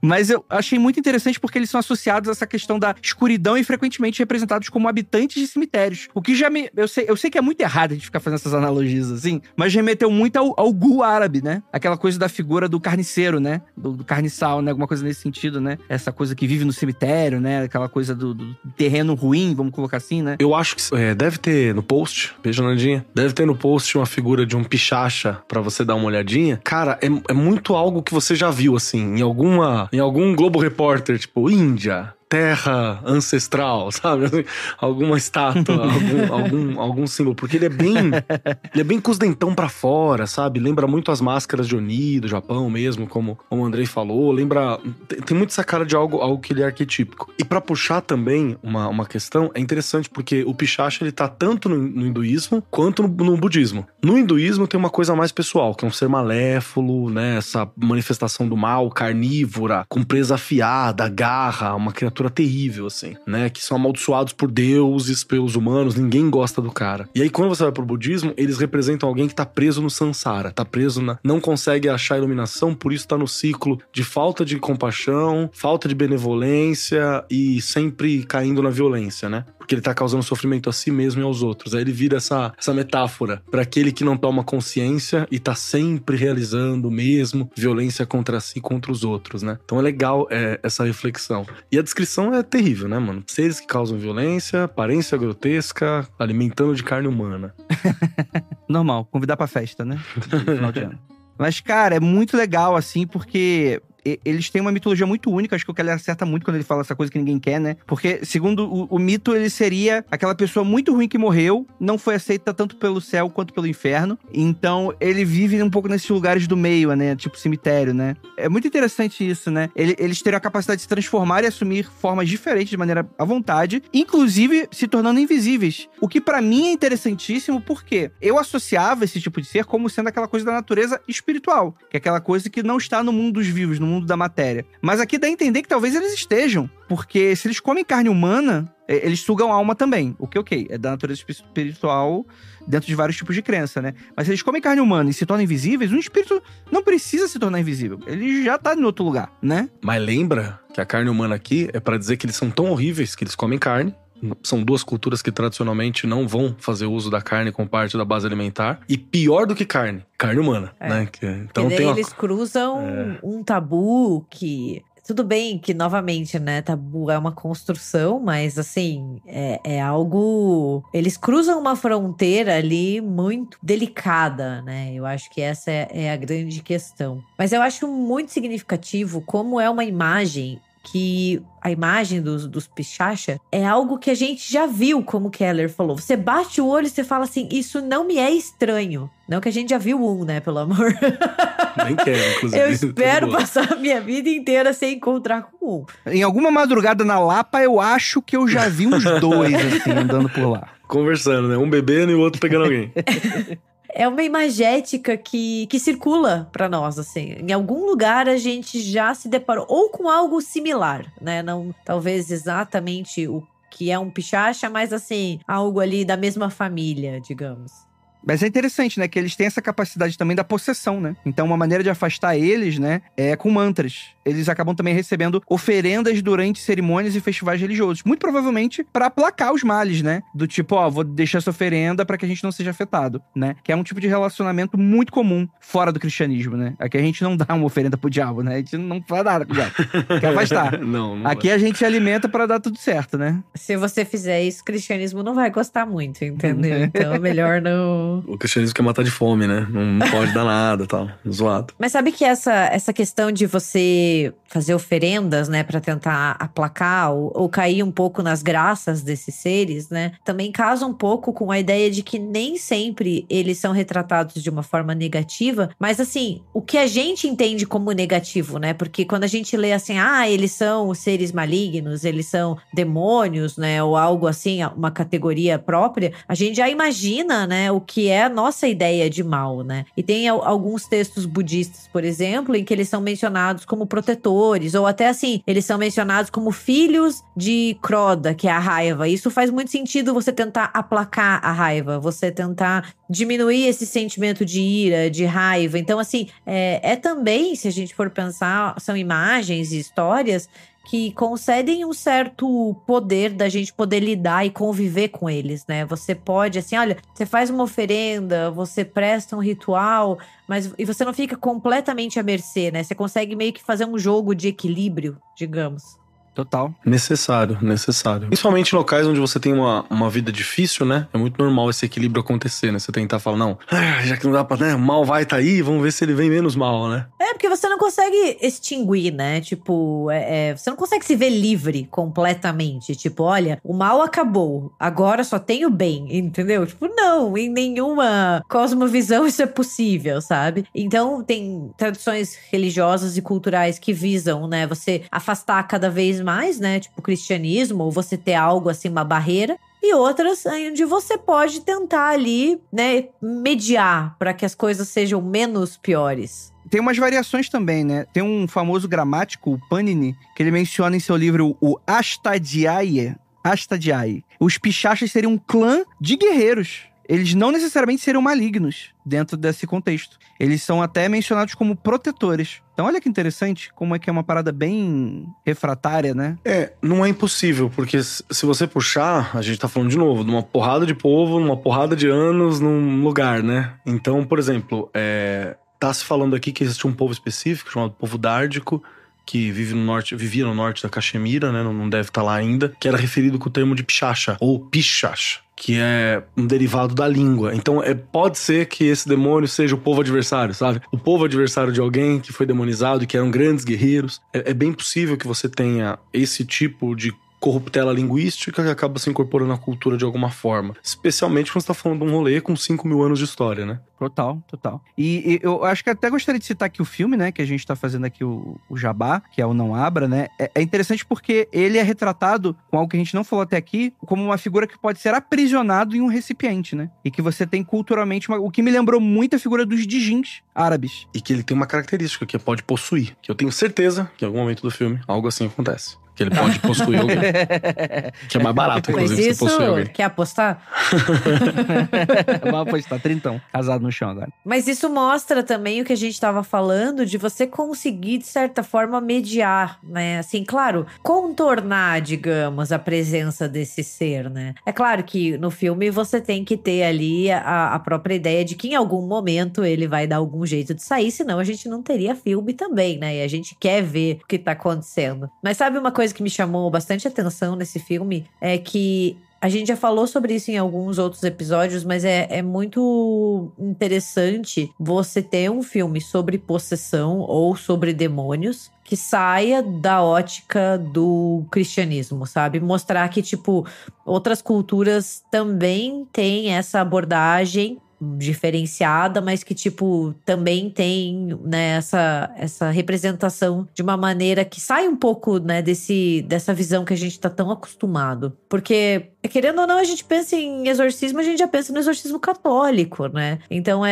Mas eu achei muito interessante porque eles são associados a essa questão da escuridão e frequentemente representados como habitantes de cemitérios. O que já me... Eu sei que é muito errado a gente ficar fazendo essas analogias, assim, mas remeteu muito ao Ghul árabe, né? Aquela coisa da figura do carniceiro, né? Do carniçal, né? Alguma coisa nesse sentido, né? Essa coisa que vive no cemitério, né? Aquela coisa do terreno ruim, vamos colocar assim, né? Eu acho que deve ter no post, beijo, Nandinha. Deve ter no post uma figura de um Pichacha pra você dar uma olhadinha. Cara, é muito algo que você já viu, assim, em algum Globo Repórter, tipo, Índia, terra ancestral, sabe? Assim, alguma estátua, algum símbolo. Porque ele é bem com os dentão pra fora, sabe? Lembra muito as máscaras de Oni, do Japão mesmo, como o Andrei falou. Lembra... Tem muito essa cara de algo que ele é arquetípico. E pra puxar também uma questão, é interessante porque o Pichacha, ele tá tanto no hinduísmo quanto no budismo. No hinduísmo tem uma coisa mais pessoal, que é um ser maléfolo, né? Essa manifestação do mal, carnívora, com presa afiada, garra, uma criatura terrível, assim, né? Que são amaldiçoados por deuses, pelos humanos, ninguém gosta do cara. E aí, quando você vai pro budismo, eles representam alguém que tá preso no Sansara, tá preso não consegue achar iluminação, por isso tá no ciclo de falta de compaixão, falta de benevolência e sempre caindo na violência, né? Porque ele tá causando sofrimento a si mesmo e aos outros. Aí ele vira essa metáfora para aquele que não toma consciência e tá sempre realizando mesmo violência contra si e contra os outros, né? Então é legal essa reflexão. E a descrição é terrível, né, mano? Seres que causam violência, aparência grotesca, alimentando de carne humana. Normal, convidar pra festa, né? Final de ano. Mas, cara, é muito legal, assim, porque eles têm uma mitologia muito única. Acho que o Keller acerta muito quando ele fala essa coisa que ninguém quer, né? Porque, segundo o mito, ele seria aquela pessoa muito ruim que morreu, não foi aceita tanto pelo céu quanto pelo inferno. Então, ele vive um pouco nesses lugares do meio, né? Tipo cemitério, né? É muito interessante isso, né? Eles teriam a capacidade de se transformar e assumir formas diferentes de maneira à vontade, inclusive se tornando invisíveis. O que pra mim é interessantíssimo, porque eu associava esse tipo de ser como sendo aquela coisa da natureza espiritual, que é aquela coisa que não está no mundo dos vivos, no mundo da matéria. Mas aqui dá a entender que talvez eles estejam, porque se eles comem carne humana, eles sugam a alma também, o que ok, é da natureza espiritual dentro de vários tipos de crença, né? Mas se eles comem carne humana e se tornam invisíveis, um espírito não precisa se tornar invisível, ele já tá em outro lugar, né? Mas lembra que a carne humana aqui é pra dizer que eles são tão horríveis que eles comem carne. São duas culturas que tradicionalmente não vão fazer uso da carne como parte da base alimentar. E pior do que carne humana, né? Então eles cruzam um tabu que... Tudo bem que, novamente, né, tabu é uma construção, mas, assim, é algo... Eles cruzam uma fronteira ali muito delicada, né? Eu acho que essa é a grande questão. Mas eu acho muito significativo como é uma imagem que a imagem dos Pichacha é algo que a gente já viu, como o Keller falou. Você bate o olho e você fala assim, isso não me é estranho. Não que a gente já viu né, pelo amor. Nem quero, inclusive. Eu espero passar a minha vida inteira sem encontrar com um. Em alguma madrugada na Lapa, eu acho que eu já vi uns dois, assim, andando por lá. Conversando, né? Um bebendo e o outro pegando alguém. É uma imagética que circula pra nós, assim. Em algum lugar a gente já se deparou, ou com algo similar, né? Não, talvez exatamente o que é um Pichacha, mas assim, algo ali da mesma família, digamos. Mas é interessante, né, que eles têm essa capacidade também da possessão, né? Então, uma maneira de afastar eles, né, é com mantras. Eles acabam também recebendo oferendas durante cerimônias e festivais religiosos. Muito provavelmente para aplacar os males, né? Do tipo, vou deixar essa oferenda para que a gente não seja afetado, né? Que é um tipo de relacionamento muito comum fora do cristianismo, né? Aqui a gente não dá uma oferenda pro diabo, né? A gente não faz nada com o diabo. Quer afastar. Não Aqui a gente se alimenta para dar tudo certo, né? Se você fizer isso, o cristianismo não vai gostar muito, entendeu? Então é melhor não... O cristianismo quer matar de fome, né? Não pode dar nada e tal. Zoado. Mas sabe que essa questão de você fazer oferendas, né? Pra tentar aplacar ou cair um pouco nas graças desses seres, né? Também casa um pouco com a ideia de que nem sempre eles são retratados de uma forma negativa. Mas assim, o que a gente entende como negativo, né? Porque quando a gente lê assim, eles são seres malignos, eles são demônios, né? Ou algo assim, uma categoria própria. A gente já imagina, né? O que é a nossa ideia de mal, né? E tem alguns textos budistas, por exemplo, em que eles são mencionados como protetores, ou até assim, eles são mencionados como filhos de Kroda, que é a raiva. Isso faz muito sentido, você tentar aplacar a raiva, você tentar diminuir esse sentimento de ira, de raiva. Então, assim, é também, se a gente for pensar, são imagens e histórias que concedem um certo poder da gente poder lidar e conviver com eles, né? Você pode, assim, olha, você faz uma oferenda, você presta um ritual, e você não fica completamente à mercê, né? Você consegue meio que fazer um jogo de equilíbrio, digamos. Total. Necessário. Principalmente em locais onde você tem uma vida difícil, né? É muito normal esse equilíbrio acontecer, né? Você tentar falar, não, já que não dá pra, né? O mal vai tá aí, vamos ver se ele vem menos mal, né? Porque você não consegue extinguir, né? Tipo, você não consegue se ver livre completamente. Tipo, olha, o mal acabou, agora só tem o bem, entendeu? Tipo, não, em nenhuma cosmovisão isso é possível, sabe? Então, tem tradições religiosas e culturais que visam, né? Você afastar cada vez mais, né? Tipo, o cristianismo, ou você ter algo assim, uma barreira. E outras onde você pode tentar ali, né, mediar para que as coisas sejam menos piores. Tem umas variações também, né? Tem um famoso gramático, o Panini, que ele menciona em seu livro o Astadhyayi. Os Pichachas seriam um clã de guerreiros. Eles não necessariamente seriam malignos dentro desse contexto. Eles são até mencionados como protetores. Então olha que interessante, como é que é uma parada bem refratária, né? Não é impossível, porque se você puxar, a gente tá falando de novo, de uma porrada de povo, numa porrada de anos, num lugar, né? Então, por exemplo, tá se falando aqui que existe um povo específico, chamado povo dárdico, que vivia no norte da Caxemira, né? Não deve estar lá ainda, que era referido com o termo de Pichacha, ou Pichacha, que é um derivado da língua. Então, pode ser que esse demônio seja o povo adversário, sabe? O povo adversário de alguém que foi demonizado e que eram grandes guerreiros. É bem possível que você tenha esse tipo de corruptela linguística que acaba se incorporando na cultura de alguma forma. Especialmente quando você tá falando de um rolê com 5.000 anos de história, né? Total. E eu acho que até gostaria de citar aqui o filme, né? Que a gente tá fazendo aqui o Jabá, que é o Não Abra, né? É interessante porque ele é retratado com algo que a gente não falou até aqui, como uma figura que pode ser aprisionado em um recipiente, né? E que você tem culturalmente o que me lembrou muito a figura dos djinns árabes. E que ele tem uma característica que pode possuir. Que eu tenho certeza que em algum momento do filme algo assim acontece. Que ele pode possuir alguém. Que é mais barato, inclusive, mas se possuir alguém. Quer apostar? Vamos apostar, 30, casado no chão agora. Mas isso mostra também o que a gente estava falando, de você conseguir, de certa forma, mediar, né? Assim, claro, contornar, digamos, a presença desse ser, né? É claro que no filme você tem que ter ali a própria ideia de que em algum momento ele vai dar algum jeito de sair, senão a gente não teria filme também, né? E a gente quer ver o que tá acontecendo. Mas sabe uma coisa que me chamou bastante atenção nesse filme? É que a gente já falou sobre isso em alguns outros episódios, mas é muito interessante você ter um filme sobre possessão ou sobre demônios que saia da ótica do cristianismo, sabe? Mostrar que, tipo, outras culturas também têm essa abordagem diferenciada, mas que, tipo, também tem, né, essa representação de uma maneira que sai um pouco, né, dessa visão que a gente tá tão acostumado. Porque, querendo ou não, a gente pensa em exorcismo, a gente já pensa no exorcismo católico, né? Então,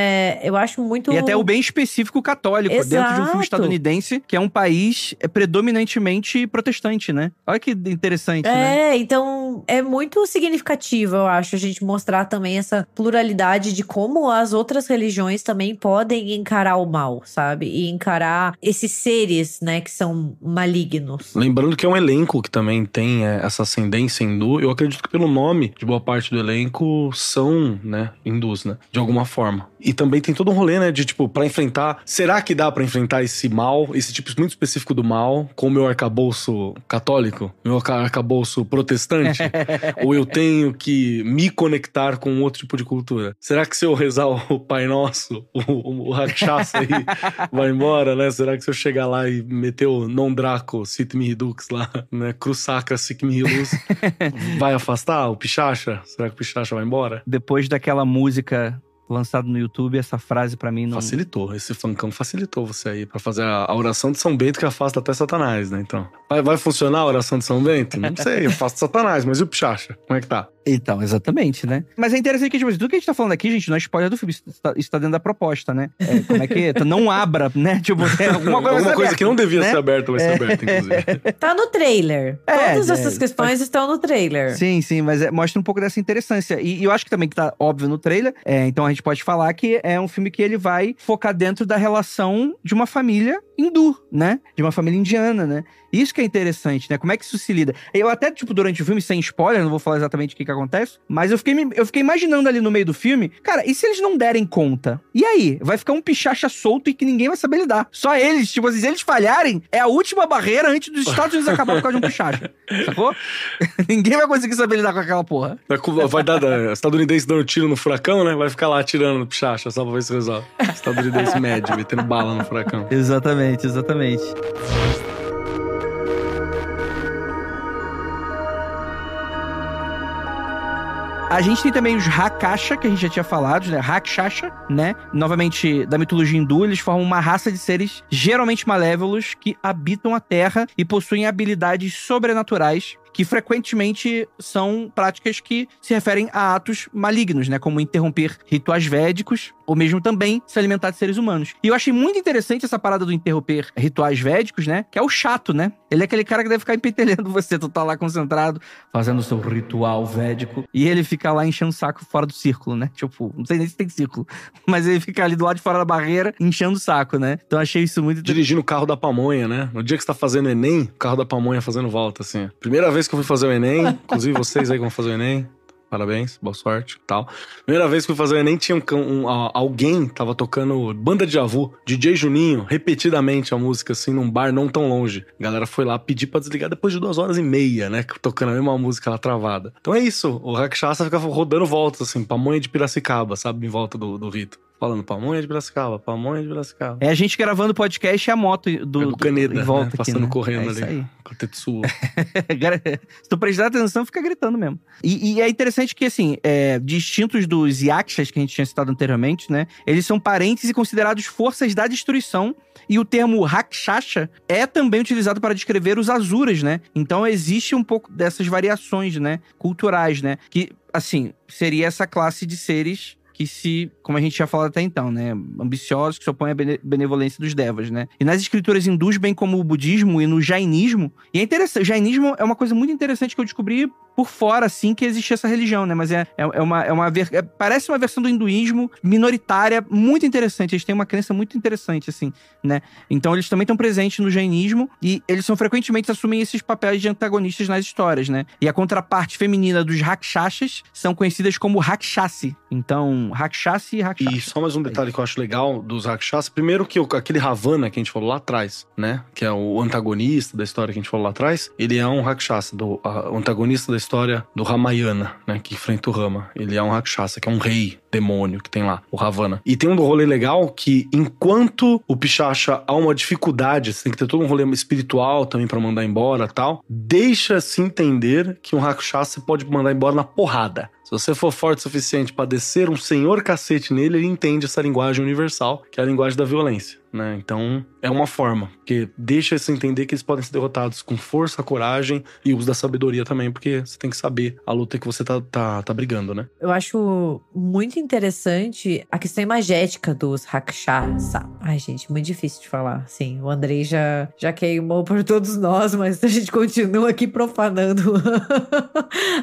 eu acho muito... E até o bem específico católico, Exato. Dentro de um filme estadunidense, que é um país predominantemente protestante, né? Olha que interessante, né? Então, é muito significativo, eu acho, a gente mostrar também essa pluralidade de como as outras religiões também podem encarar o mal, sabe? E encarar esses seres, né, que são malignos. Lembrando que é um elenco que também tem essa ascendência hindu. Eu acredito que pelo nome de boa parte do elenco são, né, hindus, né? De alguma forma. E também tem todo um rolê, né, de tipo, pra enfrentar... Será que dá pra enfrentar esse mal, esse tipo muito específico do mal, com o meu arcabouço católico? Meu arcabouço protestante? Ou eu tenho que me conectar com outro tipo de cultura? Será que se eu rezar o Pai Nosso, o Rakshasa aí vai embora, né? Será que se eu chegar lá e meter o Non Draco Sit Mihi Dux lá, né? Crusaka Sit Mihi Luz, vai afastar o Pichacha? Será que o Pichacha vai embora? Depois daquela música lançada no YouTube, essa frase pra mim não... Facilitou, esse funkão facilitou você aí pra fazer a oração de São Bento que afasta até Satanás, né? Então, vai funcionar a oração de São Bento? Não sei, afasta Satanás, mas e o Pichacha? Como é que tá? Então, exatamente, né? Mas é interessante que, tipo, tudo que a gente tá falando aqui, gente, não é spoiler do filme. Isso tá dentro da proposta, né? Como é que... Não abra, né? Tipo, alguma coisa que não devia ser aberta vai ser aberta, inclusive. Tá no trailer. Todas essas questões estão no trailer. Sim, mas mostra um pouco dessa interessância. E eu acho que também que tá óbvio no trailer. Então a gente pode falar que é um filme que ele vai focar dentro da relação de uma família hindu, né? De uma família indiana, né? Isso que é interessante, né? Como é que isso se lida? Eu até, tipo, durante o filme, sem spoiler, não vou falar exatamente o que acontece, mas eu fiquei imaginando ali no meio do filme, cara, e se eles não derem conta? E aí? Vai ficar um pichacha solto e que ninguém vai saber lidar. Só eles, tipo assim, se eles falharem, é a última barreira antes dos Estados Unidos acabar por causa de um pichacha. Sacou? Ninguém vai conseguir saber lidar com aquela porra. Vai dar estadunidense dando tiro no furacão, né? Vai ficar lá atirando no pichacha, só pra ver se resolve. Estadunidense médio, metendo bala no furacão. Exatamente. A gente tem também os Rakasha, que a gente já tinha falado, né? Rakshasha, né? Novamente, da mitologia hindu, eles formam uma raça de seres geralmente malévolos que habitam a Terra e possuem habilidades sobrenaturais que frequentemente são práticas que se referem a atos malignos, né? Como interromper rituais védicos ou mesmo também se alimentar de seres humanos. E eu achei muito interessante essa parada do interromper rituais védicos, né? Que é o chato, né? Ele é aquele cara que deve ficar empentelhando você. Tu tá lá concentrado, fazendo o seu ritual védico, e ele fica lá enchendo o saco fora do círculo, né? Tipo, não sei nem se tem círculo, mas ele fica ali do lado de fora da barreira, enchendo o saco, né? Então eu achei isso muito... Dirigindo o carro da pamonha, né? No dia que você tá fazendo Enem, o carro da pamonha fazendo volta, assim. Primeira vez que eu fui fazer o Enem, inclusive vocês aí que vão fazer o Enem, parabéns, boa sorte e tal. Primeira vez que fui fazer o Enem, tinha alguém tava tocando Banda de Javu, DJ Juninho, repetidamente a música, assim, num bar não tão longe. A galera foi lá pedir pra desligar depois de 2h30, né, tocando a mesma música lá travada. Então é isso, o Rakshasa fica rodando voltas, assim, Pamonha de Piracicaba, sabe, em volta do rito. Falando Pamonha de Piracicaba, Pamonha de Piracicaba. É a gente gravando o podcast e a moto do Caneda, em volta né? aqui, Passando né? correndo ali. ali. Com o Tetsuo. Se tu prestar atenção, fica gritando mesmo. E é interessante que, assim, distintos dos Yakshas que a gente tinha citado anteriormente, né? Eles são parentes e considerados forças da destruição. E o termo Rakshasa é também utilizado para descrever os Asuras, né? Então existe um pouco dessas variações, né? Culturais, né? Que, assim, seria essa classe de seres que como a gente tinha falado até então, né? Ambiciosos, que se opõem à benevolência dos devas, né? E nas escrituras hindus, bem como o budismo e no jainismo. E é interessante, o jainismo é uma coisa muito interessante que eu descobri por fora, assim, que existia essa religião, né? Mas parece uma versão do hinduísmo minoritária, muito interessante. Eles têm uma crença muito interessante, assim, né? Então eles também estão presentes no jainismo e eles frequentemente assumem esses papéis de antagonistas nas histórias, né? E a contraparte feminina dos Rakshasas são conhecidas como Rakshasi. Então, Rakshasi e Rakshasa. E só mais um detalhe que eu acho legal dos Rakshasas. Primeiro que aquele Ravana que a gente falou lá atrás, né? Que é o antagonista da história que a gente falou lá atrás. Ele é um Rakshasa, o antagonista da história do Ramayana, né? Que enfrenta o Rama. Ele é um Rakshasa, que é um rei demônio que tem lá, o Ravana. E tem um rolê legal que, enquanto o Pichacha há uma dificuldade, você tem que ter todo um rolê espiritual também pra mandar embora e tal, deixa-se entender que um Rakshasa pode mandar embora na porrada. Se você for forte o suficiente pra descer um senhor cacete nele, ele entende essa linguagem universal, que é a linguagem da violência, né? Então, é uma forma, porque deixa-se entender que eles podem ser derrotados com força, coragem e uso da sabedoria também, porque você tem que saber a luta que você tá brigando, né? Eu acho muito interessante a questão imagética dos Rakshasa. Ai, gente, muito difícil de falar. Sim, o Andrei já queimou por todos nós, mas a gente continua aqui profanando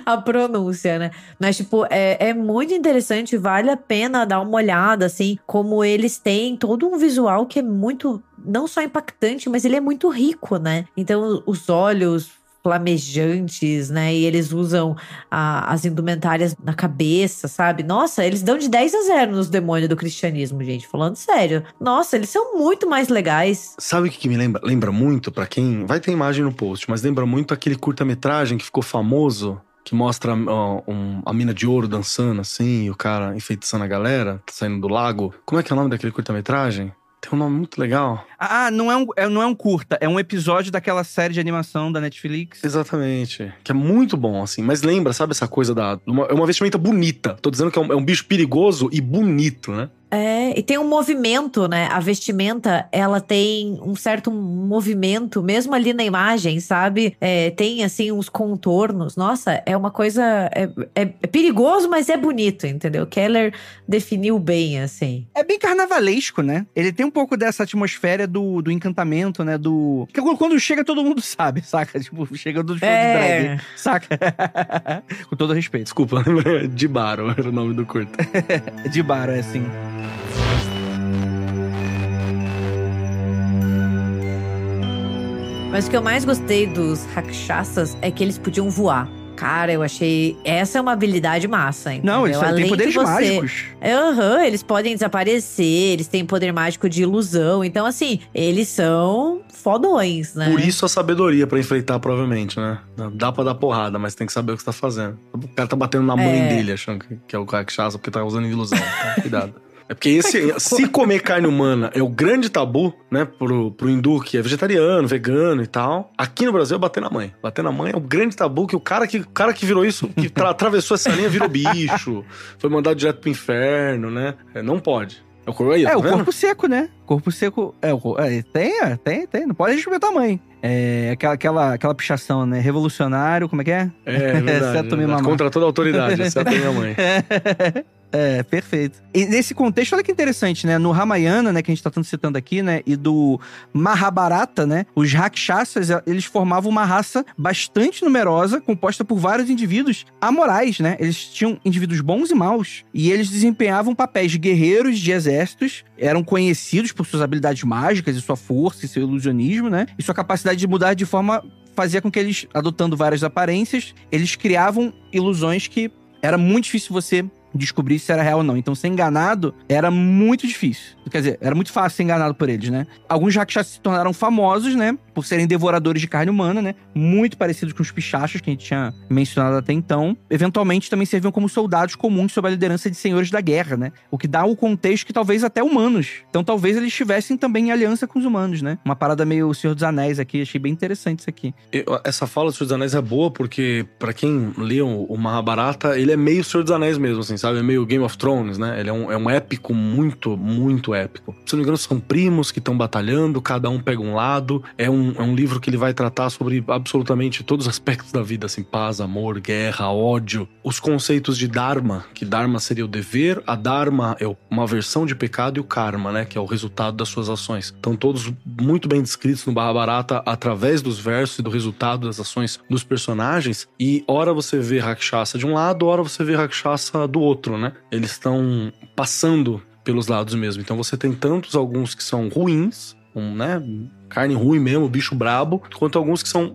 a pronúncia, né? Mas, tipo, é muito interessante, vale a pena dar uma olhada, assim, como eles têm todo um visual que é muito, não só impactante, mas ele é muito rico, né? Então, os olhos flamejantes, né? E eles usam as indumentárias na cabeça, sabe? Nossa, eles dão de 10-0 nos demônios do cristianismo, gente. Falando sério. Nossa, eles são muito mais legais. Sabe o que me lembra? Lembra muito, pra quem... Vai ter imagem no post, mas lembra muito aquele curta-metragem que ficou famoso, que mostra a mina de ouro dançando, assim, e o cara enfeitiçando a galera, saindo do lago. Como é que é o nome daquele curta-metragem? Tem um nome muito legal. Não é um curta, é um episódio daquela série de animação da Netflix. Exatamente. Que é muito bom, assim. Mas lembra, sabe essa coisa é uma vestimenta bonita. Tô dizendo que é um bicho perigoso e bonito, né? E tem um movimento, né? A vestimenta, ela tem um certo movimento, mesmo ali na imagem, sabe? Tem, assim, uns contornos. Nossa, é uma coisa... É perigoso, mas é bonito, entendeu? Keller definiu bem, assim. É bem carnavalesco, né? Ele tem um pouco dessa atmosfera do encantamento, né? Que quando chega, todo mundo sabe, saca? Tipo, chega do show de drag, saca? Com todo respeito. Desculpa, Dibaro era o nome do curta. Dibaro, é assim. Mas o que eu mais gostei dos Rakshasas é que eles podiam voar. Cara, eu achei... Essa é uma habilidade massa, entendeu? Não, eles têm poderes mágicos. Eles podem desaparecer, eles têm poder mágico de ilusão. Então, assim, eles são fodões, né? Por isso a sabedoria pra enfrentar, provavelmente, né? Dá pra dar porrada, mas tem que saber o que você tá fazendo. O cara tá batendo na mãe dele, achando que é o Rakshasa, porque tá usando ilusão. Então, cuidado. É porque se comer carne humana é o grande tabu, né, pro hindu que é vegetariano, vegano e tal, aqui no Brasil é bater na mãe. Bater na mãe é o grande tabu, que o cara que virou isso, que atravessou essa linha, virou bicho, foi mandado direto pro inferno, né? Não pode. É o corpo seco, né? Corpo seco. Tem. Não pode respeitar a mãe. É aquela pichação, né? Revolucionário, como é que é? É verdade. Exceto minha mamãe. Contra toda a autoridade, exceto minha mãe. Perfeito. E nesse contexto, olha que interessante, né? No Ramayana, né, que a gente tá tanto citando aqui, né, e do Mahabharata, né, os Rakshasas, eles formavam uma raça bastante numerosa, composta por vários indivíduos amorais, né? Eles tinham indivíduos bons e maus, e eles desempenhavam papéis de guerreiros de exércitos, eram conhecidos por suas habilidades mágicas e sua força e seu ilusionismo, né? E sua capacidade de mudar de forma fazia com que eles, adotando várias aparências, eles criavam ilusões que era muito difícil você descobrir se era real ou não. Então, ser enganado era muito difícil. Quer dizer, era muito fácil ser enganado por eles, né? Alguns rakshasas se tornaram famosos, né? Por serem devoradores de carne humana, né? Muito parecidos com os pichachos que a gente tinha mencionado até então. Eventualmente, também serviam como soldados comuns sob a liderança de senhores da guerra, né? O que dá o contexto que talvez até humanos. Então, talvez eles estivessem também em aliança com os humanos, né? Uma parada meio Senhor dos Anéis aqui. Achei bem interessante isso aqui. Essa fala do Senhor dos Anéis é boa porque, pra quem lê o Mahabharata, ele é meio Senhor dos Anéis mesmo, assim, sabe? É meio Game of Thrones, né? Ele é um épico muito, muito épico. Se não me engano, são primos que estão batalhando, cada um pega um lado. É um livro que ele vai tratar sobre absolutamente todos os aspectos da vida, assim, paz, amor, guerra, ódio. Os conceitos de Dharma, que Dharma seria o dever, a Dharma é uma versão de pecado, e o Karma, né? Que é o resultado das suas ações. Estão todos muito bem descritos no Mahabharata através dos versos e do resultado das ações dos personagens. E ora você vê Rakshasa de um lado, ora você vê Rakshasa do outro, né? Eles estão passando pelos lados mesmo. Então você tem alguns que são ruins, né? Carne ruim mesmo, bicho brabo, quanto alguns que são...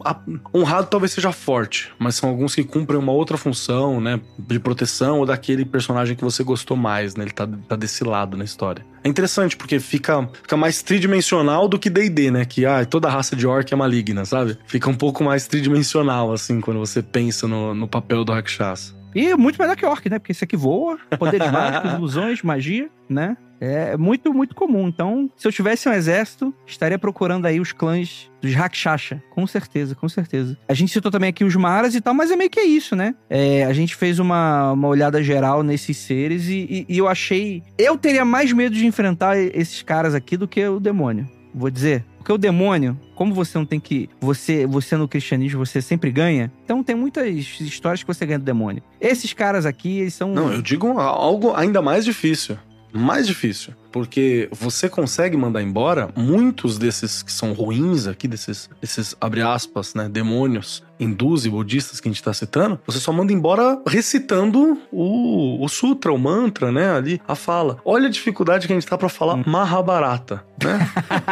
honrado talvez seja forte, mas são alguns que cumprem uma outra função, né? De proteção, ou daquele personagem que você gostou mais, né? Ele tá desse lado na história. É interessante, porque fica mais tridimensional do que D&D, né? Que toda raça de orc é maligna, sabe? Fica um pouco mais tridimensional, assim, quando você pensa no papel do Rakshasa. E muito melhor que orc, né? Porque esse aqui voa, poderes mágicos, ilusões, magia, né? É muito, muito comum. Então, se eu tivesse um exército, estaria procurando aí os clãs dos Rakshasa. Com certeza, com certeza. A gente citou também aqui os Maras e tal, mas é meio que isso, né? A gente fez uma olhada geral nesses seres e eu achei... Eu teria mais medo de enfrentar esses caras aqui do que o demônio. Vou dizer... Porque o demônio, como você não tem que... Você no cristianismo, você sempre ganha. Então tem muitas histórias que você ganha do demônio. Esses caras aqui, eles são... Não, eu digo algo ainda mais difícil. Mais difícil. Porque você consegue mandar embora muitos desses que são ruins aqui, desses abre aspas, né, demônios, hindus e budistas que a gente tá citando, você só manda embora recitando o sutra, o mantra, né, ali, a fala. Olha a dificuldade que a gente tá pra falar Mahabharata, né?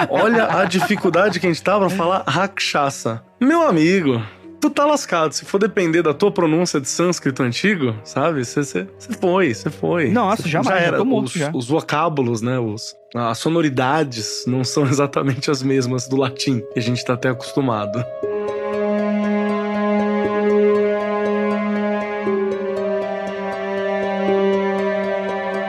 Olha a dificuldade que a gente tá pra falar Rakshasa. Meu amigo... Tu tá lascado. Se for depender da tua pronúncia de sânscrito antigo, sabe? Você foi. Nossa, já era. Tô morto, já. Os vocábulos, né? As sonoridades não são exatamente as mesmas do latim, que a gente tá até acostumado.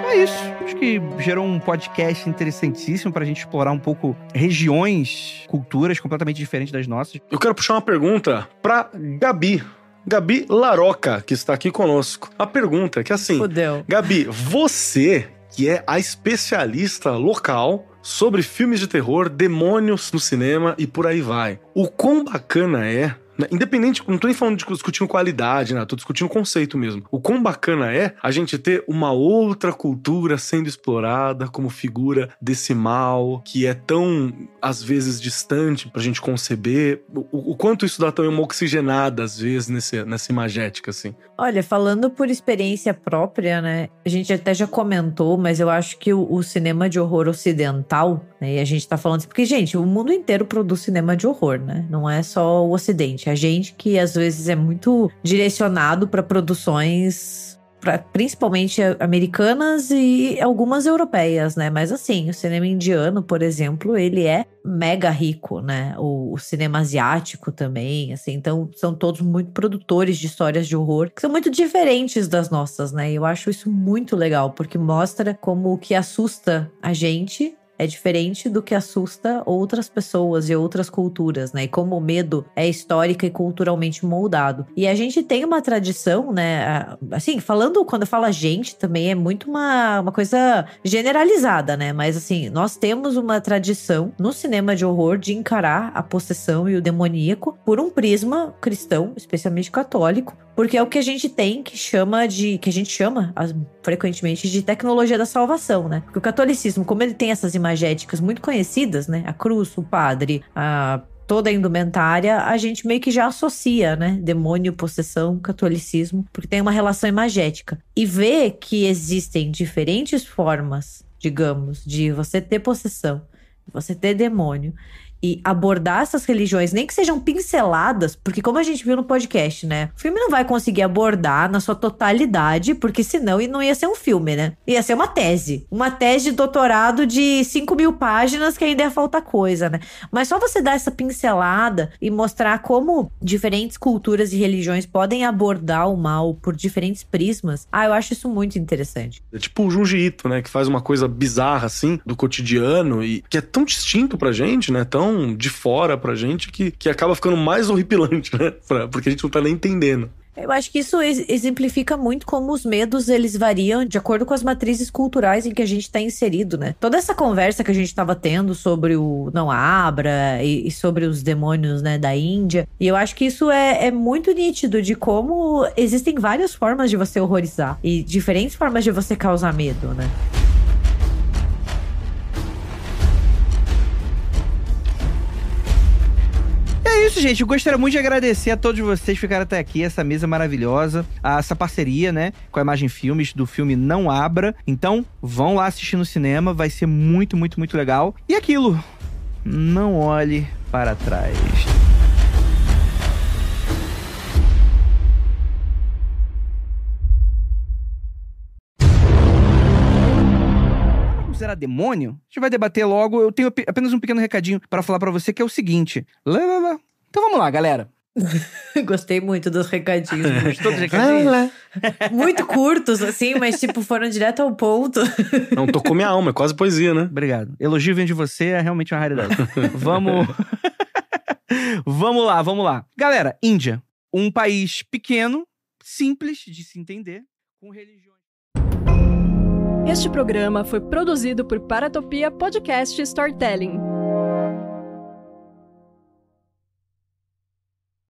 É isso. Que gerou um podcast interessantíssimo pra gente explorar um pouco regiões, culturas completamente diferentes das nossas. Eu quero puxar uma pergunta pra Gabi Laroca, que está aqui conosco. A pergunta é que assim... Fudeu. Gabi, você que é a especialista local sobre filmes de terror, demônios no cinema e por aí vai. O quão bacana é... Independente, não tô nem falando de discutindo qualidade, né? Tô discutindo conceito mesmo. O quão bacana é a gente ter uma outra cultura sendo explorada como figura desse mal, que é tão, às vezes, distante pra gente conceber. O quanto isso dá também uma oxigenada, às vezes, nessa imagética, assim. Olha, falando por experiência própria, né? A gente até já comentou, mas eu acho que o cinema de horror ocidental, né? E a gente tá falando... Porque, gente, o mundo inteiro produz cinema de horror, né? Não é só o Ocidente. A gente que às vezes é muito direcionado para produções principalmente americanas e algumas europeias, né? Mas assim, o cinema indiano, por exemplo, ele é mega rico, né? O cinema asiático também, assim. Então, são todos muito produtores de histórias de horror, que são muito diferentes das nossas, né? E eu acho isso muito legal, porque mostra como o que assusta a gente é diferente do que assusta outras pessoas e outras culturas, né? E como o medo é histórico e culturalmente moldado. E a gente tem uma tradição, né? Assim, quando eu falo a gente, também é muito uma coisa generalizada, né? Mas assim, nós temos uma tradição no cinema de horror de encarar a possessão e o demoníaco por um prisma cristão, especialmente católico, porque é o que a gente tem que a gente chama frequentemente de tecnologia da salvação, né? Porque o catolicismo, como ele tem essas imagéticas muito conhecidas, né? A cruz, o padre, toda a indumentária, a gente meio que já associa, né? Demônio, possessão, catolicismo, porque tem uma relação imagética. E ver que existem diferentes formas, digamos, de você ter possessão, de você ter demônio, e abordar essas religiões, nem que sejam pinceladas, porque como a gente viu no podcast, né? O filme não vai conseguir abordar na sua totalidade, porque senão não ia ser um filme, né? Ia ser uma tese. Uma tese de doutorado de 5.000 páginas que ainda ia faltar coisa, né? Mas só você dar essa pincelada e mostrar como diferentes culturas e religiões podem abordar o mal por diferentes prismas, eu acho isso muito interessante. É tipo o Junji Ito, né? Que faz uma coisa bizarra, assim, do cotidiano e que é tão distinto pra gente, né? Tão de fora pra gente que acaba ficando mais horripilante, né? Porque a gente não tá nem entendendo. Eu acho que isso exemplifica muito como os medos, eles variam de acordo com as matrizes culturais em que a gente está inserido, né? Toda essa conversa que a gente estava tendo sobre o Não Abra e sobre os demônios, né, da Índia, e eu acho que isso é muito nítido de como existem várias formas de você horrorizar e diferentes formas de você causar medo, né? É isso, gente. Eu gostaria muito de agradecer a todos vocês que ficaram até aqui, essa mesa maravilhosa, essa parceria, né, com a Imagem Filmes, do filme Não Abra. Então, vão lá assistir no cinema, vai ser muito, muito, muito legal. E aquilo, não olhe para trás. Era demônio? A gente vai debater logo. Eu tenho apenas um pequeno recadinho para falar para você, que é o seguinte. Então vamos lá, galera. Gostei muito dos recadinhos. Gostou dos recadinhos? Muito curtos, assim, mas tipo, foram direto ao ponto. Não tocou minha alma, é quase poesia, né? Obrigado. Elogio vindo de você é realmente uma raridade. Vamos... Vamos lá. Galera, Índia. Um país pequeno, simples de se entender, com religiões... Este programa foi produzido por Paratopia Podcast Storytelling.